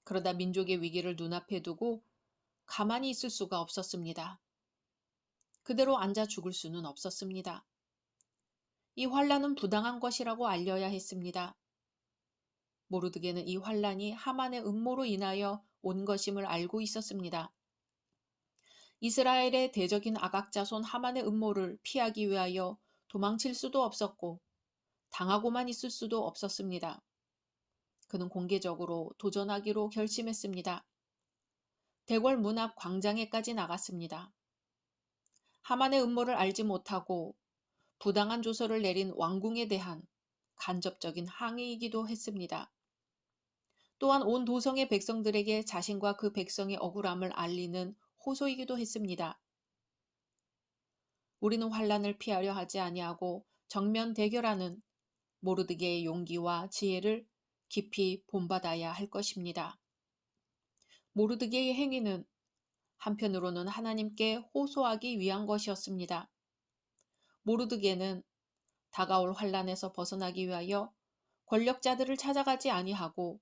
그러다 민족의 위기를 눈앞에 두고 가만히 있을 수가 없었습니다. 그대로 앉아 죽을 수는 없었습니다. 이 환란은 부당한 것이라고 알려야 했습니다. 모르드게는 이 환란이 하만의 음모로 인하여 온 것임을 알고 있었습니다. 이스라엘의 대적인 아각자손 하만의 음모를 피하기 위하여 도망칠 수도 없었고 당하고만 있을 수도 없었습니다. 그는 공개적으로 도전하기로 결심했습니다. 대궐 문 앞 광장에까지 나갔습니다. 하만의 음모를 알지 못하고 부당한 조서를 내린 왕궁에 대한 간접적인 항의이기도 했습니다. 또한 온 도성의 백성들에게 자신과 그 백성의 억울함을 알리는 호소이기도 했습니다. 우리는 환란을 피하려 하지 아니하고 정면 대결하는 모르드게의 용기와 지혜를 깊이 본받아야 할 것입니다. 모르드게의 행위는 한편으로는 하나님께 호소하기 위한 것이었습니다. 모르드게는 다가올 환란에서 벗어나기 위하여 권력자들을 찾아가지 아니하고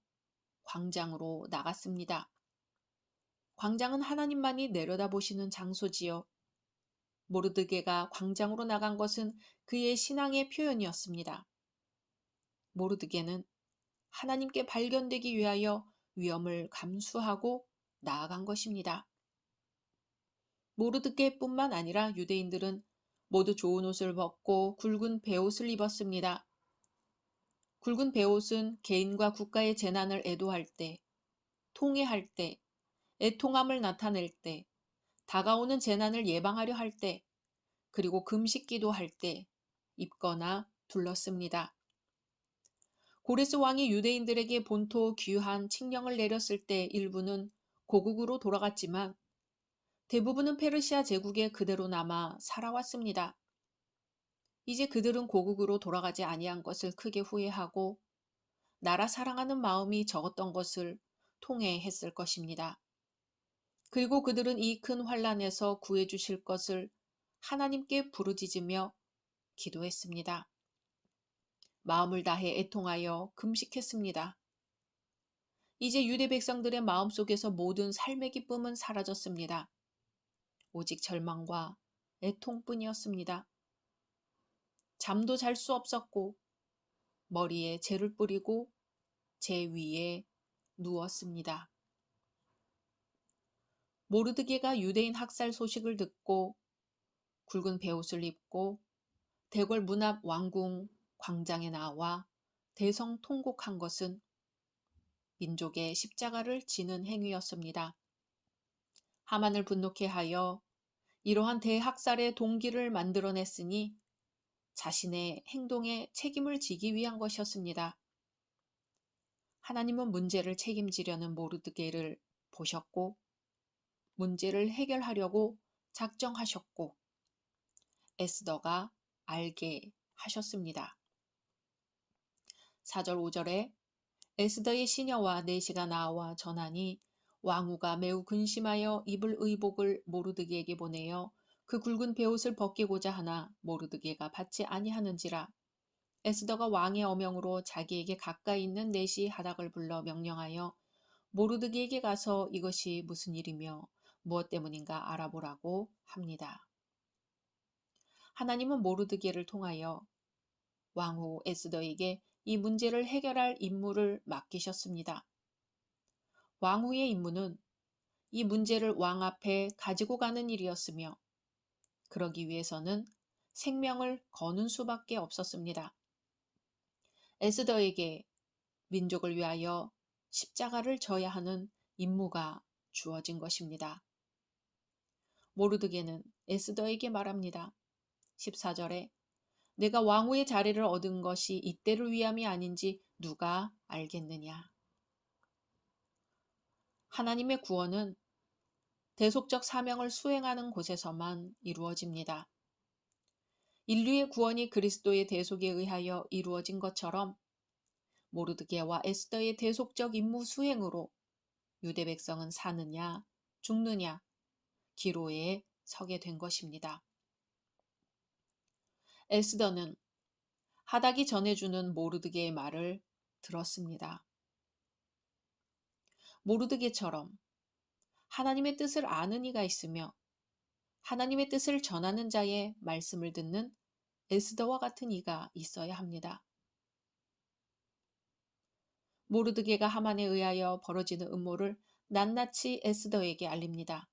광장으로 나갔습니다. 광장은 하나님만이 내려다보시는 장소지요. 모르드게가 광장으로 나간 것은 그의 신앙의 표현이었습니다. 모르드게는 하나님께 발견되기 위하여 위험을 감수하고 나아간 것입니다. 모르드게뿐만 아니라 유대인들은 모두 좋은 옷을 벗고 굵은 베옷을 입었습니다. 굵은 베옷은 개인과 국가의 재난을 애도할 때, 통회할 때, 애통함을 나타낼 때, 다가오는 재난을 예방하려 할 때, 그리고 금식 기도할 때 입거나 둘렀습니다. 고레스 왕이 유대인들에게 본토 귀환 칙령을 내렸을 때 일부는 고국으로 돌아갔지만 대부분은 페르시아 제국에 그대로 남아 살아왔습니다. 이제 그들은 고국으로 돌아가지 아니한 것을 크게 후회하고 나라 사랑하는 마음이 적었던 것을 통회했을 것입니다. 그리고 그들은 이 큰 환란에서 구해 주실 것을 하나님께 부르짖으며 기도했습니다. 마음을 다해 애통하여 금식했습니다. 이제 유대 백성들의 마음속에서 모든 삶의 기쁨은 사라졌습니다. 오직 절망과 애통뿐이었습니다. 잠도 잘 수 없었고 머리에 재를 뿌리고 재 위에 누웠습니다. 모르드게가 유대인 학살 소식을 듣고 굵은 베옷을 입고 대궐 문 앞 왕궁 광장에 나와 대성통곡한 것은 민족의 십자가를 지는 행위였습니다. 하만을 분노케 하여 이러한 대학살의 동기를 만들어냈으니 자신의 행동에 책임을 지기 위한 것이었습니다. 하나님은 문제를 책임지려는 모르드게를 보셨고 문제를 해결하려고 작정하셨고 에스더가 알게 하셨습니다. 4절 5절에 에스더의 시녀와 내시가 나와 전하니 왕후가 매우 근심하여 입을 의복을 모르드게에게 보내어 그 굵은 베옷을 벗기고자 하나 모르드게가 받지 아니하는지라. 에스더가 왕의 어명으로 자기에게 가까이 있는 내시 하닥을 불러 명령하여 모르드게에게 가서 이것이 무슨 일이며 무엇 때문인가 알아보라고 합니다. 하나님은 모르드게를 통하여 왕후 에스더에게 이 문제를 해결할 임무를 맡기셨습니다. 왕후의 임무는 이 문제를 왕 앞에 가지고 가는 일이었으며 그러기 위해서는 생명을 거는 수밖에 없었습니다. 에스더에게 민족을 위하여 십자가를 져야 하는 임무가 주어진 것입니다. 모르드게는 에스더에게 말합니다. 14절에 내가 왕후의 자리를 얻은 것이 이때를 위함이 아닌지 누가 알겠느냐. 하나님의 구원은 대속적 사명을 수행하는 곳에서만 이루어집니다. 인류의 구원이 그리스도의 대속에 의하여 이루어진 것처럼 모르드게와 에스더의 대속적 임무 수행으로 유대 백성은 사느냐 죽느냐 기로에 서게 된 것입니다. 에스더는 하닥이 전해주는 모르드게의 말을 들었습니다. 모르드게처럼 하나님의 뜻을 아는 이가 있으며 하나님의 뜻을 전하는 자의 말씀을 듣는 에스더와 같은 이가 있어야 합니다. 모르드게가 하만에 의하여 벌어지는 음모를 낱낱이 에스더에게 알립니다.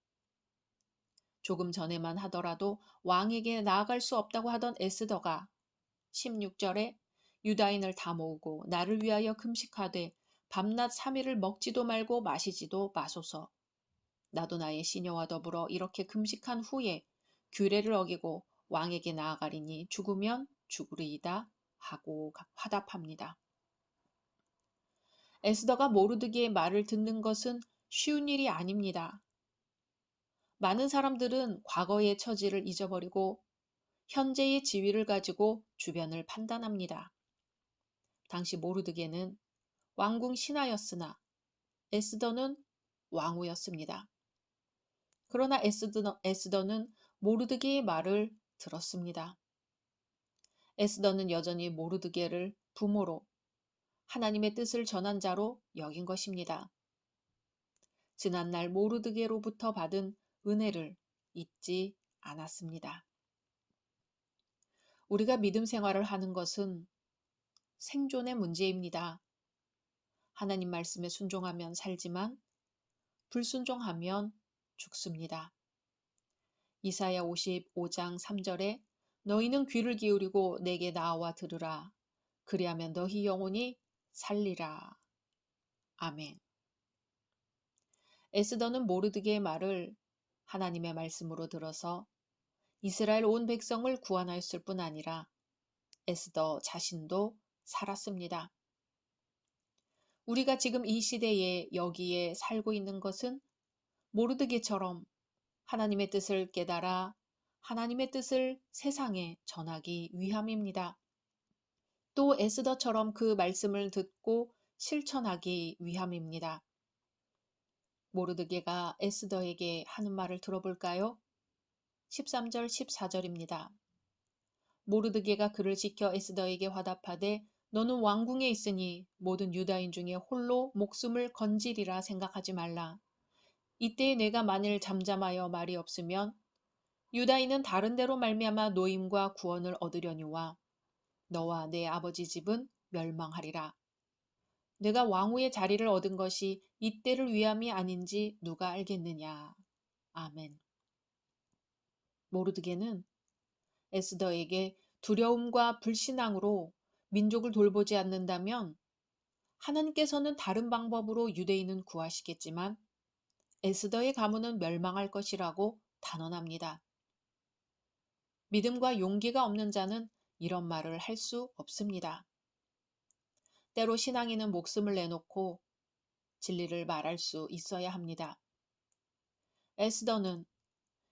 조금 전에만 하더라도 왕에게 나아갈 수 없다고 하던 에스더가 16절에 유다인을 다 모으고 나를 위하여 금식하되 밤낮 3일을 먹지도 말고 마시지도 마소서. 나도 나의 시녀와 더불어 이렇게 금식한 후에 규례를 어기고 왕에게 나아가리니 죽으면 죽으리이다 하고 화답합니다. 에스더가 모르드게의 말을 듣는 것은 쉬운 일이 아닙니다. 많은 사람들은 과거의 처지를 잊어버리고 현재의 지위를 가지고 주변을 판단합니다. 당시 모르드게는 왕궁 신하였으나 에스더는 왕후였습니다. 그러나 에스더는 모르드게의 말을 들었습니다. 에스더는 여전히 모르드게를 부모로 하나님의 뜻을 전한 자로 여긴 것입니다. 지난날 모르드게로부터 받은 은혜를 잊지 않았습니다. 우리가 믿음 생활을 하는 것은 생존의 문제입니다. 하나님 말씀에 순종하면 살지만 불순종하면 죽습니다. 이사야 55장 3절에 너희는 귀를 기울이고 내게 나와 들으라. 그리하면 너희 영혼이 살리라. 아멘. 에스더는 모르드게의 말을 하나님의 말씀으로 들어서 이스라엘 온 백성을 구원하였을 뿐 아니라 에스더 자신도 살았습니다. 우리가 지금 이 시대에 여기에 살고 있는 것은 모르드게처럼 하나님의 뜻을 깨달아 하나님의 뜻을 세상에 전하기 위함입니다. 또 에스더처럼 그 말씀을 듣고 실천하기 위함입니다. 모르드게가 에스더에게 하는 말을 들어볼까요? 13절 14절입니다. 모르드게가 그를 지켜 에스더에게 화답하되 너는 왕궁에 있으니 모든 유다인 중에 홀로 목숨을 건지리라 생각하지 말라. 이때에 내가 만일 잠잠하여 말이 없으면 유다인은 다른 데로 말미암아 노임과 구원을 얻으려니와 너와 내 아버지 집은 멸망하리라. 내가 왕후의 자리를 얻은 것이 이때를 위함이 아닌지 누가 알겠느냐. 아멘. 모르드게는 에스더에게 두려움과 불신앙으로 민족을 돌보지 않는다면 하나님께서는 다른 방법으로 유대인은 구하시겠지만 에스더의 가문은 멸망할 것이라고 단언합니다. 믿음과 용기가 없는 자는 이런 말을 할 수 없습니다. 때로 신앙인은 목숨을 내놓고 진리를 말할 수 있어야 합니다. 에스더는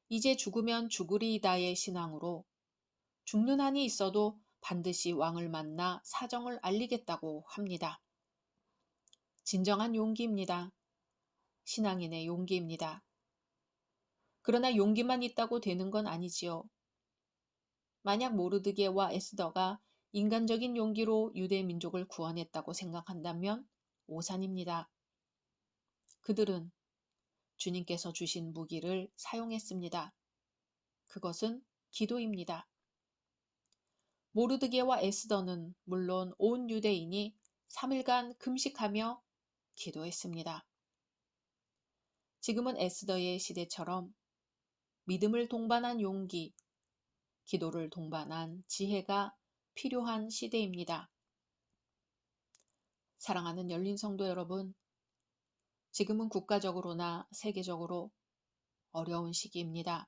이제 죽으면 죽으리이다의 신앙으로 죽는 한이 있어도 반드시 왕을 만나 사정을 알리겠다고 합니다. 진정한 용기입니다. 신앙인의 용기입니다. 그러나 용기만 있다고 되는 건 아니지요. 만약 모르드게와 에스더가 인간적인 용기로 유대 민족을 구원했다고 생각한다면 오산입니다. 그들은 주님께서 주신 무기를 사용했습니다. 그것은 기도입니다. 모르드게와 에스더는 물론 온 유대인이 3일간 금식하며 기도했습니다. 지금은 에스더의 시대처럼 믿음을 동반한 용기, 기도를 동반한 지혜가 필요한 시대입니다. 사랑하는 열린 성도 여러분, 지금은 국가적으로나 세계적으로 어려운 시기입니다.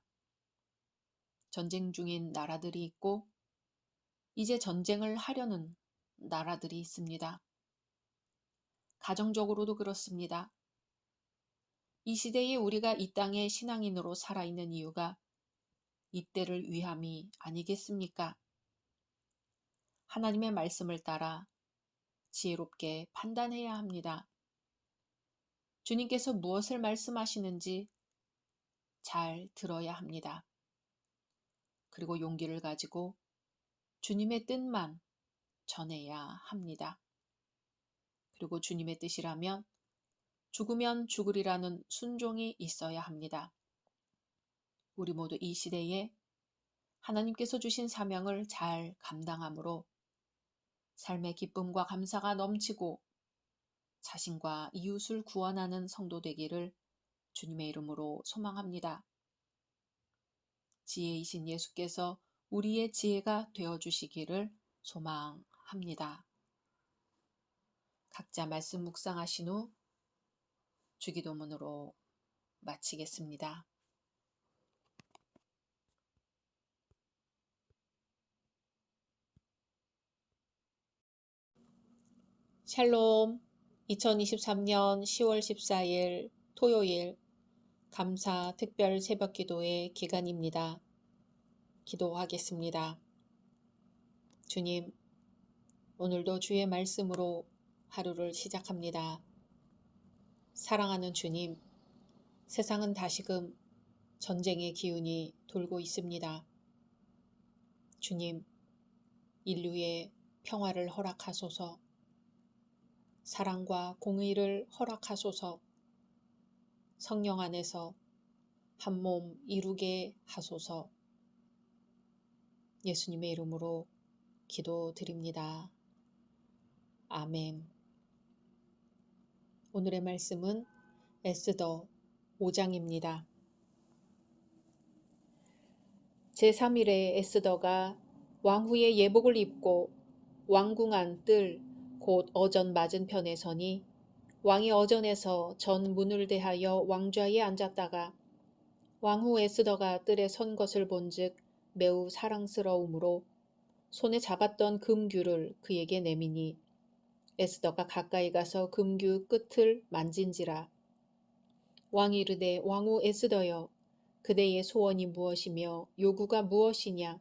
전쟁 중인 나라들이 있고 이제 전쟁을 하려는 나라들이 있습니다. 가정적으로도 그렇습니다. 이 시대에 우리가 이 땅의 신앙인으로 살아있는 이유가 이때를 위함이 아니겠습니까? 하나님의 말씀을 따라 지혜롭게 판단해야 합니다. 주님께서 무엇을 말씀하시는지 잘 들어야 합니다. 그리고 용기를 가지고 주님의 뜻만 전해야 합니다. 그리고 주님의 뜻이라면 죽으면 죽으리라는 순종이 있어야 합니다. 우리 모두 이 시대에 하나님께서 주신 사명을 잘 감당함으로 삶의 기쁨과 감사가 넘치고 자신과 이웃을 구원하는 성도 되기를 주님의 이름으로 소망합니다. 지혜이신 예수께서 우리의 지혜가 되어주시기를 소망합니다. 각자 말씀 묵상하신 후 주기도문으로 마치겠습니다. 샬롬. 2023년 10월 14일 토요일 감사 특별 새벽 기도의 기간입니다. 기도하겠습니다. 주님, 오늘도 주의 말씀으로 하루를 시작합니다. 사랑하는 주님, 세상은 다시금 전쟁의 기운이 돌고 있습니다. 주님, 인류의 평화를 허락하소서, 사랑과 공의를 허락하소서, 성령 안에서 한 몸 이루게 하소서. 예수님의 이름으로 기도드립니다. 아멘. 오늘의 말씀은 에스더 5장입니다. 제3일에 에스더가 왕후의 예복을 입고 왕궁안 뜰 곧 어전 맞은편에 서니 왕이 어전에서 전 문을 대하여 왕좌에 앉았다가 왕후 에스더가 뜰에 선 것을 본즉 매우 사랑스러우므로 손에 잡았던 금규를 그에게 내미니 에스더가 가까이 가서 금규 끝을 만진지라. 왕이 이르되 왕후 에스더여 그대의 소원이 무엇이며 요구가 무엇이냐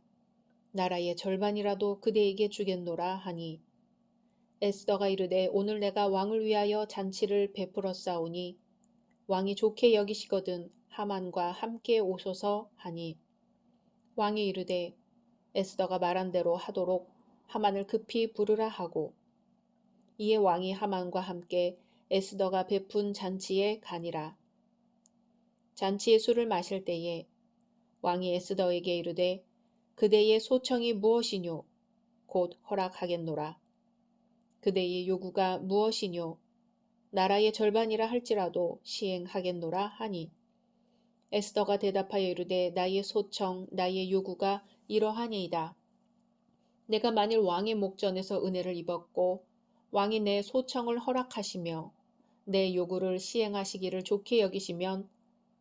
나라의 절반이라도 그대에게 주겠노라 하니 에스더가 이르되 오늘 내가 왕을 위하여 잔치를 베풀었사오니 왕이 좋게 여기시거든 하만과 함께 오소서 하니 왕이 이르되 에스더가 말한 대로 하도록 하만을 급히 부르라 하고 이에 왕이 하만과 함께 에스더가 베푼 잔치에 가니라. 잔치의 술을 마실 때에 왕이 에스더에게 이르되 그대의 소청이 무엇이뇨 곧 허락하겠노라. 그대의 요구가 무엇이뇨 나라의 절반이라 할지라도 시행하겠노라 하니 에스더가 대답하여 이르되 나의 소청 나의 요구가 이러하니이다. 내가 만일 왕의 목전에서 은혜를 입었고 왕이 내 소청을 허락하시며 내 요구를 시행하시기를 좋게 여기시면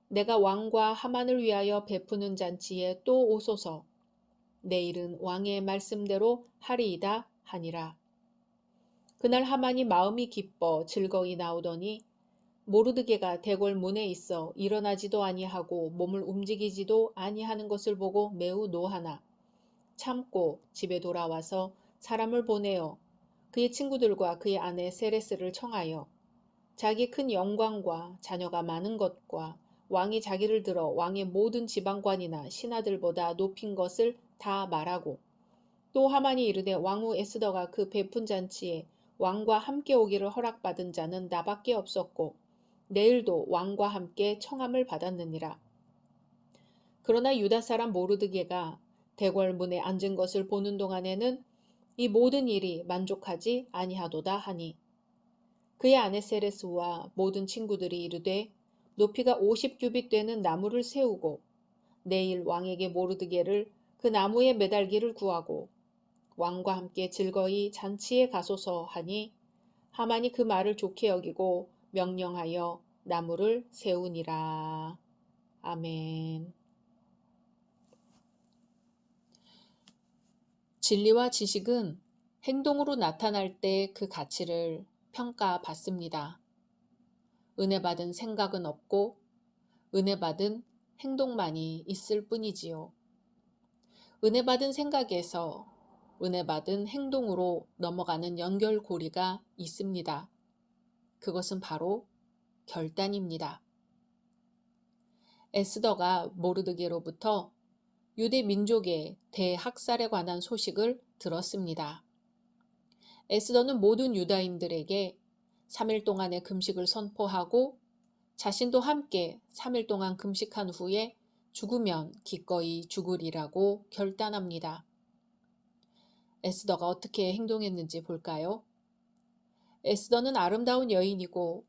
내가 왕과 하만을 위하여 베푸는 잔치에 또 오소서. 내일은 왕의 말씀대로 하리이다 하니라. 그날 하만이 마음이 기뻐 즐거이 나오더니 모르드게가 대궐 문에 있어 일어나지도 아니하고 몸을 움직이지도 아니하는 것을 보고 매우 노하나 참고 집에 돌아와서 사람을 보내어 그의 친구들과 그의 아내 세레스를 청하여 자기 큰 영광과 자녀가 많은 것과 왕이 자기를 들어 왕의 모든 지방관이나 신하들보다 높인 것을 다 말하고 또 하만이 이르되 왕후 에스더가 그 베푼 잔치에 왕과 함께 오기를 허락받은 자는 나밖에 없었고 내일도 왕과 함께 청함을 받았느니라. 그러나 유다 사람 모르드게가 대궐 문에 앉은 것을 보는 동안에는 이 모든 일이 만족하지 아니하도다 하니 그의 아내 세레스와 모든 친구들이 이르되 높이가 50규빗 되는 나무를 세우고 내일 왕에게 모르드게를 그 나무에 매달기를 구하고 왕과 함께 즐거이 잔치에 가소서 하니 하만이 그 말을 좋게 여기고 명령하여 나무를 세우니라. 아멘. 진리와 지식은 행동으로 나타날 때 그 가치를 평가받습니다. 은혜 받은 생각은 없고 은혜 받은 행동만이 있을 뿐이지요. 은혜 받은 생각에서 은혜 받은 행동으로 넘어가는 연결고리가 있습니다. 그것은 바로 결단입니다. 에스더가 모르드게로부터 유대 민족의 대학살에 관한 소식을 들었습니다. 에스더는 모든 유다인들에게 3일 동안의 금식을 선포하고 자신도 함께 3일 동안 금식한 후에 죽으면 기꺼이 죽으리라고 결단합니다. 에스더가 어떻게 행동했는지 볼까요? 에스더는 아름다운 여인이고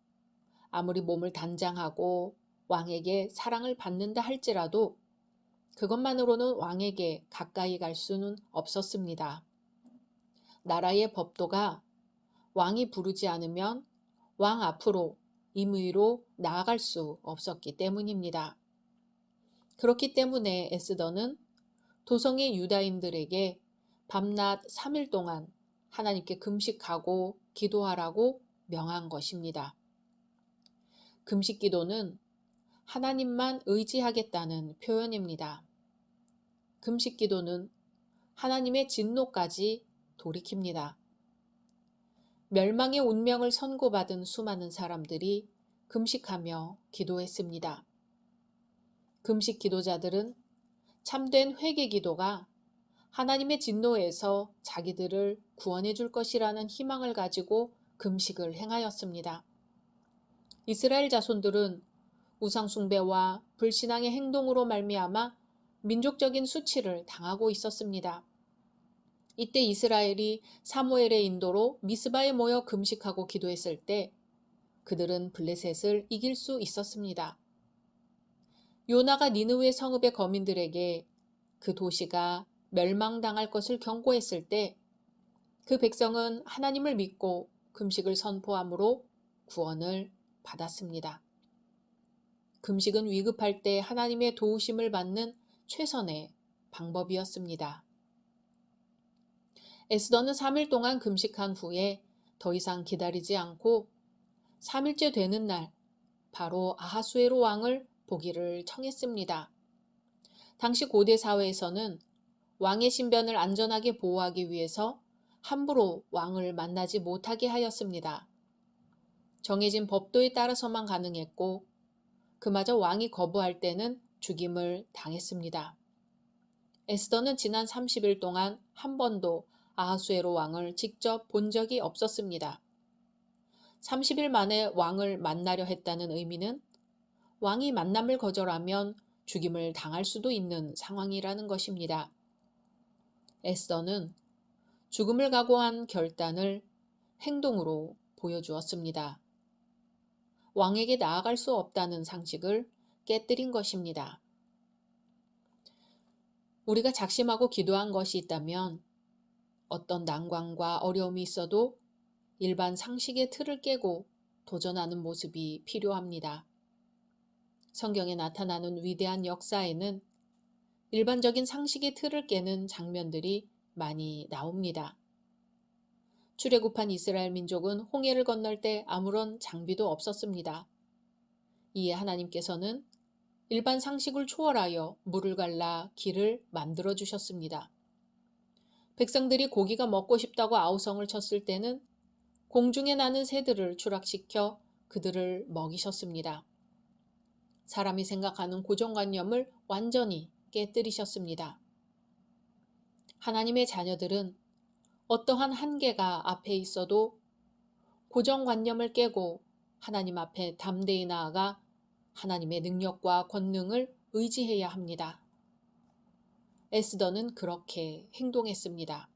아무리 몸을 단장하고 왕에게 사랑을 받는다 할지라도 그것만으로는 왕에게 가까이 갈 수는 없었습니다. 나라의 법도가 왕이 부르지 않으면 왕 앞으로 임의로 나아갈 수 없었기 때문입니다. 그렇기 때문에 에스더는 도성의 유다인들에게 밤낮 3일 동안 하나님께 금식하고 기도하라고 명한 것입니다. 금식 기도는 하나님만 의지하겠다는 표현입니다. 금식 기도는 하나님의 진노까지 돌이킵니다. 멸망의 운명을 선고받은 수많은 사람들이 금식하며 기도했습니다. 금식 기도자들은 참된 회개 기도가 하나님의 진노에서 자기들을 구원해 줄 것이라는 희망을 가지고 금식을 행하였습니다. 이스라엘 자손들은 우상숭배와 불신앙의 행동으로 말미암아 민족적인 수치를 당하고 있었습니다. 이때 이스라엘이 사무엘의 인도로 미스바에 모여 금식하고 기도했을 때 그들은 블레셋을 이길 수 있었습니다. 요나가 니느웨 성읍의 거민들에게 그 도시가 멸망당할 것을 경고했을 때 그 백성은 하나님을 믿고 금식을 선포함으로 구원을 받았습니다. 금식은 위급할 때 하나님의 도우심을 받는 최선의 방법이었습니다. 에스더는 3일 동안 금식한 후에 더 이상 기다리지 않고 3일째 되는 날 바로 아하수에로 왕을 보기를 청했습니다. 당시 고대 사회에서는 왕의 신변을 안전하게 보호하기 위해서 함부로 왕을 만나지 못하게 하였습니다. 정해진 법도에 따라서만 가능했고 그마저 왕이 거부할 때는 죽임을 당했습니다. 에스더는 지난 30일 동안 한 번도 아하수에로 왕을 직접 본 적이 없었습니다. 30일 만에 왕을 만나려 했다는 의미는 왕이 만남을 거절하면 죽임을 당할 수도 있는 상황이라는 것입니다. 에스더는 죽음을 각오한 결단을 행동으로 보여주었습니다. 왕에게 나아갈 수 없다는 상식을 깨뜨린 것입니다. 우리가 작심하고 기도한 것이 있다면 어떤 난관과 어려움이 있어도 일반 상식의 틀을 깨고 도전하는 모습이 필요합니다. 성경에 나타나는 위대한 역사에는 일반적인 상식의 틀을 깨는 장면들이 많이 나옵니다. 출애굽한 이스라엘 민족은 홍해를 건널 때 아무런 장비도 없었습니다. 이에 하나님께서는 일반 상식을 초월하여 물을 갈라 길을 만들어 주셨습니다. 백성들이 고기가 먹고 싶다고 아우성을 쳤을 때는 공중에 나는 새들을 추락시켜 그들을 먹이셨습니다. 사람이 생각하는 고정관념을 완전히 깨뜨리셨습니다. 하나님의 자녀들은 어떠한 한계가 앞에 있어도 고정관념을 깨고 하나님 앞에 담대히 나아가 하나님의 능력과 권능을 의지해야 합니다. 에스더는 그렇게 행동했습니다.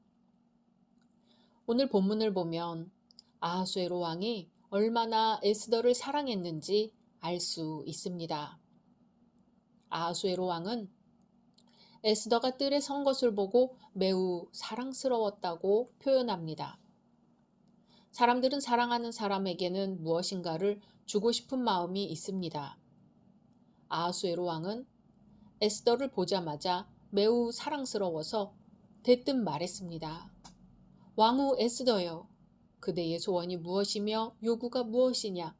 오늘 본문을 보면 아하수에로 왕이 얼마나 에스더를 사랑했는지 알 수 있습니다. 아하수에로 왕은 에스더가 뜰에 선 것을 보고 매우 사랑스러웠다고 표현합니다. 사람들은 사랑하는 사람에게는 무엇인가를 주고 싶은 마음이 있습니다. 아하수에로 왕은 에스더를 보자마자 매우 사랑스러워서 대뜸 말했습니다. 왕후 에스더여, 그대의 소원이 무엇이며 요구가 무엇이냐?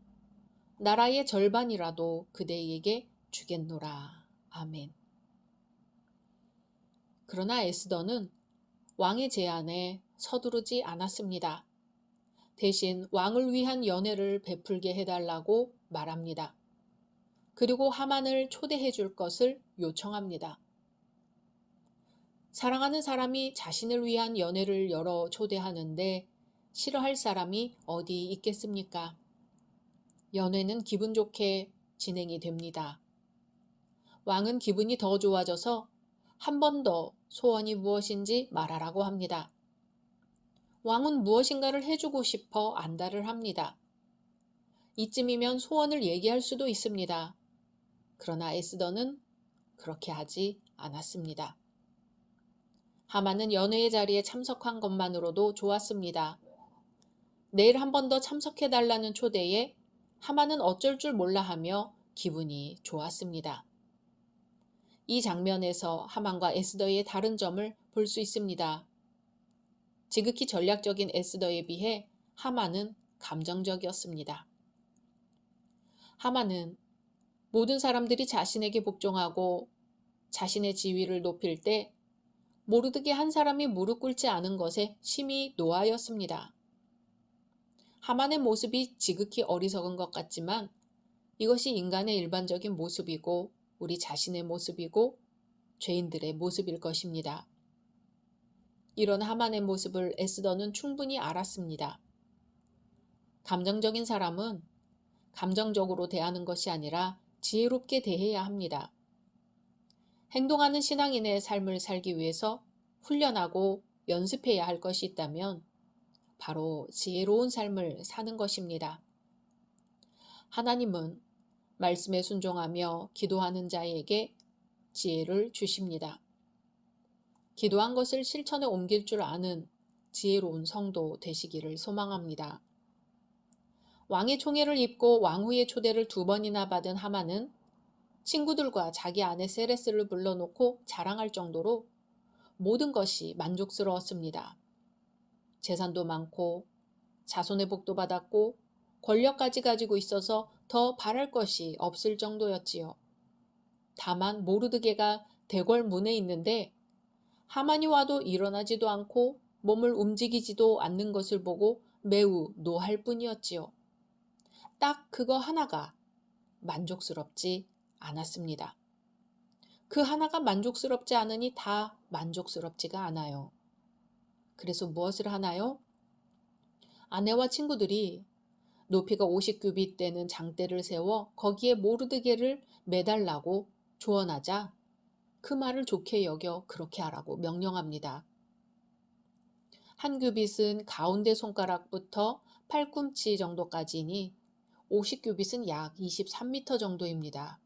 나라의 절반이라도 그대에게 주겠노라. 아멘. 그러나 에스더는 왕의 제안에 서두르지 않았습니다. 대신 왕을 위한 연회를 베풀게 해달라고 말합니다. 그리고 하만을 초대해 줄 것을 요청합니다. 사랑하는 사람이 자신을 위한 연회를 열어 초대하는데 싫어할 사람이 어디 있겠습니까? 연회는 기분 좋게 진행이 됩니다. 왕은 기분이 더 좋아져서 한 번 더 소원이 무엇인지 말하라고 합니다. 왕은 무엇인가를 해주고 싶어 안달을 합니다. 이쯤이면 소원을 얘기할 수도 있습니다. 그러나 에스더는 그렇게 하지 않았습니다. 하만은 연회의 자리에 참석한 것만으로도 좋았습니다. 내일 한 번 더 참석해달라는 초대에 하만은 어쩔 줄 몰라 하며 기분이 좋았습니다. 이 장면에서 하만과 에스더의 다른 점을 볼 수 있습니다. 지극히 전략적인 에스더에 비해 하만은 감정적이었습니다. 하만은 모든 사람들이 자신에게 복종하고 자신의 지위를 높일 때 모르드게 한 사람이 무릎 꿇지 않은 것에 심히 노하였습니다. 하만의 모습이 지극히 어리석은 것 같지만 이것이 인간의 일반적인 모습이고 우리 자신의 모습이고 죄인들의 모습일 것입니다. 이런 하만의 모습을 에스더는 충분히 알았습니다. 감정적인 사람은 감정적으로 대하는 것이 아니라 지혜롭게 대해야 합니다. 행동하는 신앙인의 삶을 살기 위해서 훈련하고 연습해야 할 것이 있다면 바로 지혜로운 삶을 사는 것입니다. 하나님은 말씀에 순종하며 기도하는 자에게 지혜를 주십니다. 기도한 것을 실천에 옮길 줄 아는 지혜로운 성도 되시기를 소망합니다. 왕의 총애를 입고 왕후의 초대를 2번이나 받은 하만은 친구들과 자기 아내 세레스를 불러놓고 자랑할 정도로 모든 것이 만족스러웠습니다. 재산도 많고 자손의 복도 받았고 권력까지 가지고 있어서 더 바랄 것이 없을 정도였지요. 다만 모르드게가 대궐 문에 있는데 하만이 와도 일어나지도 않고 몸을 움직이지도 않는 것을 보고 매우 노할 뿐이었지요. 딱 그거 하나가 만족스럽지 않았습니다. 그 하나가 만족스럽지 않으니 다 만족스럽지가 않아요. 그래서 무엇을 하나요? 아내와 친구들이 높이가 50규빗 되는 장대를 세워 거기에 모르드게를 매달라고 조언하자 그 말을 좋게 여겨 그렇게 하라고 명령합니다. 한 규빗은 가운데 손가락부터 팔꿈치 정도까지니 50규빗은 약 23m 정도입니다.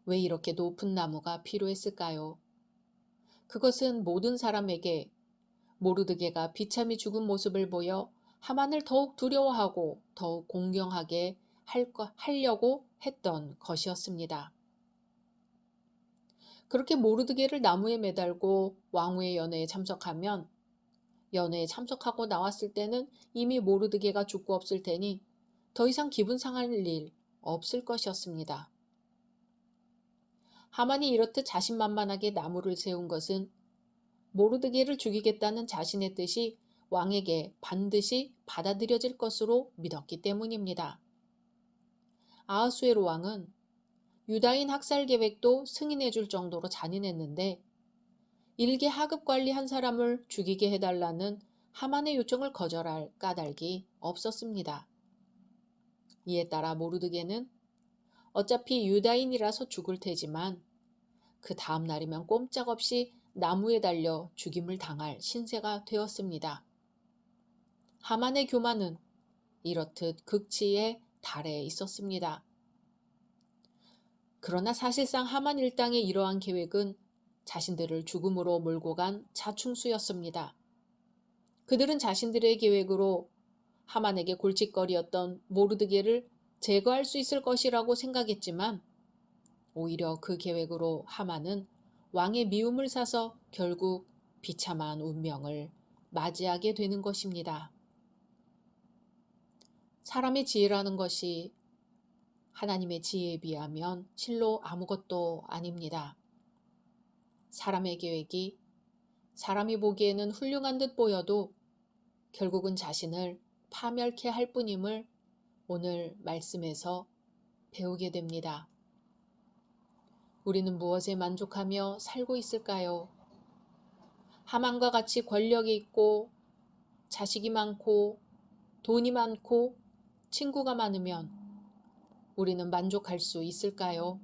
왜 이렇게 높은 나무가 필요했을까요? 그것은 모든 사람에게 모르드게가 비참히 죽은 모습을 보여 하만을 더욱 두려워하고 더욱 공경하게 하려고 했던 것이었습니다. 그렇게 모르드게를 나무에 매달고 왕후의 연회에 참석하면 연회에 참석하고 나왔을 때는 이미 모르드게가 죽고 없을 테니 더 이상 기분 상할 일 없을 것이었습니다. 하만이 이렇듯 자신만만하게 나무를 세운 것은 모르드게를 죽이겠다는 자신의 뜻이 왕에게 반드시 받아들여질 것으로 믿었기 때문입니다. 아하수에로 왕은 유다인 학살 계획도 승인해 줄 정도로 잔인했는데 일개 하급 관리 한 사람을 죽이게 해달라는 하만의 요청을 거절할 까닭이 없었습니다. 이에 따라 모르드게는 어차피 유다인이라서 죽을 테지만 그 다음 날이면 꼼짝없이 나무에 달려 죽임을 당할 신세가 되었습니다. 하만의 교만은 이렇듯 극치에 달해 있었습니다. 그러나 사실상 하만 일당의 이러한 계획은 자신들을 죽음으로 몰고 간 자충수였습니다. 그들은 자신들의 계획으로 하만에게 골칫거리였던 모르드게를 제거할 수 있을 것이라고 생각했지만 오히려 그 계획으로 하만은 왕의 미움을 사서 결국 비참한 운명을 맞이하게 되는 것입니다. 사람의 지혜라는 것이 하나님의 지혜에 비하면 실로 아무것도 아닙니다. 사람의 계획이 사람이 보기에는 훌륭한 듯 보여도 결국은 자신을 파멸케 할 뿐임을 오늘 말씀에서 배우게 됩니다. 우리는 무엇에 만족하며 살고 있을까요? 하만과 같이 권력이 있고 자식이 많고 돈이 많고 친구가 많으면 우리는 만족할 수 있을까요?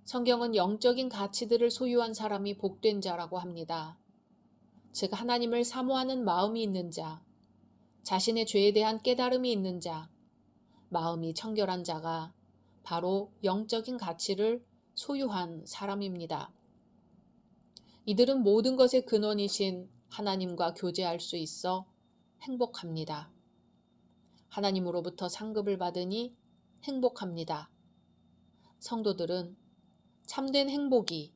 성경은 영적인 가치들을 소유한 사람이 복된 자라고 합니다. 즉 하나님을 사모하는 마음이 있는 자, 자신의 죄에 대한 깨달음이 있는 자, 마음이 청결한 자가 바로 영적인 가치를 소유한 사람입니다. 이들은 모든 것의 근원이신 하나님과 교제할 수 있어 행복합니다. 하나님으로부터 상급을 받으니 행복합니다. 성도들은 참된 행복이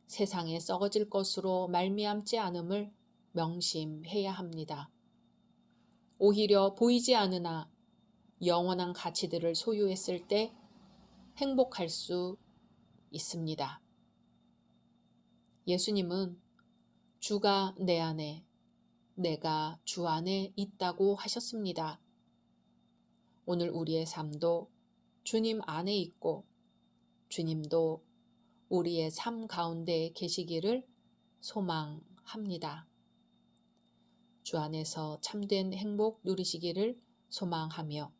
세상에 썩어질 것으로 말미암지 않음을 명심해야 합니다. 오히려 보이지 않으나 영원한 가치들을 소유했을 때 행복할 수 있습니다. 예수님은 주가 내 안에, 내가 주 안에 있다고 하셨습니다. 오늘 우리의 삶도 주님 안에 있고 주님도 우리의 삶 가운데 계시기를 소망합니다. 주 안에서 참된 행복 누리시기를 소망하며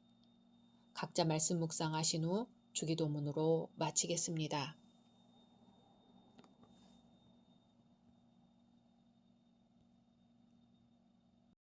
각자 말씀 묵상하신 후 주기도문으로 마치겠습니다.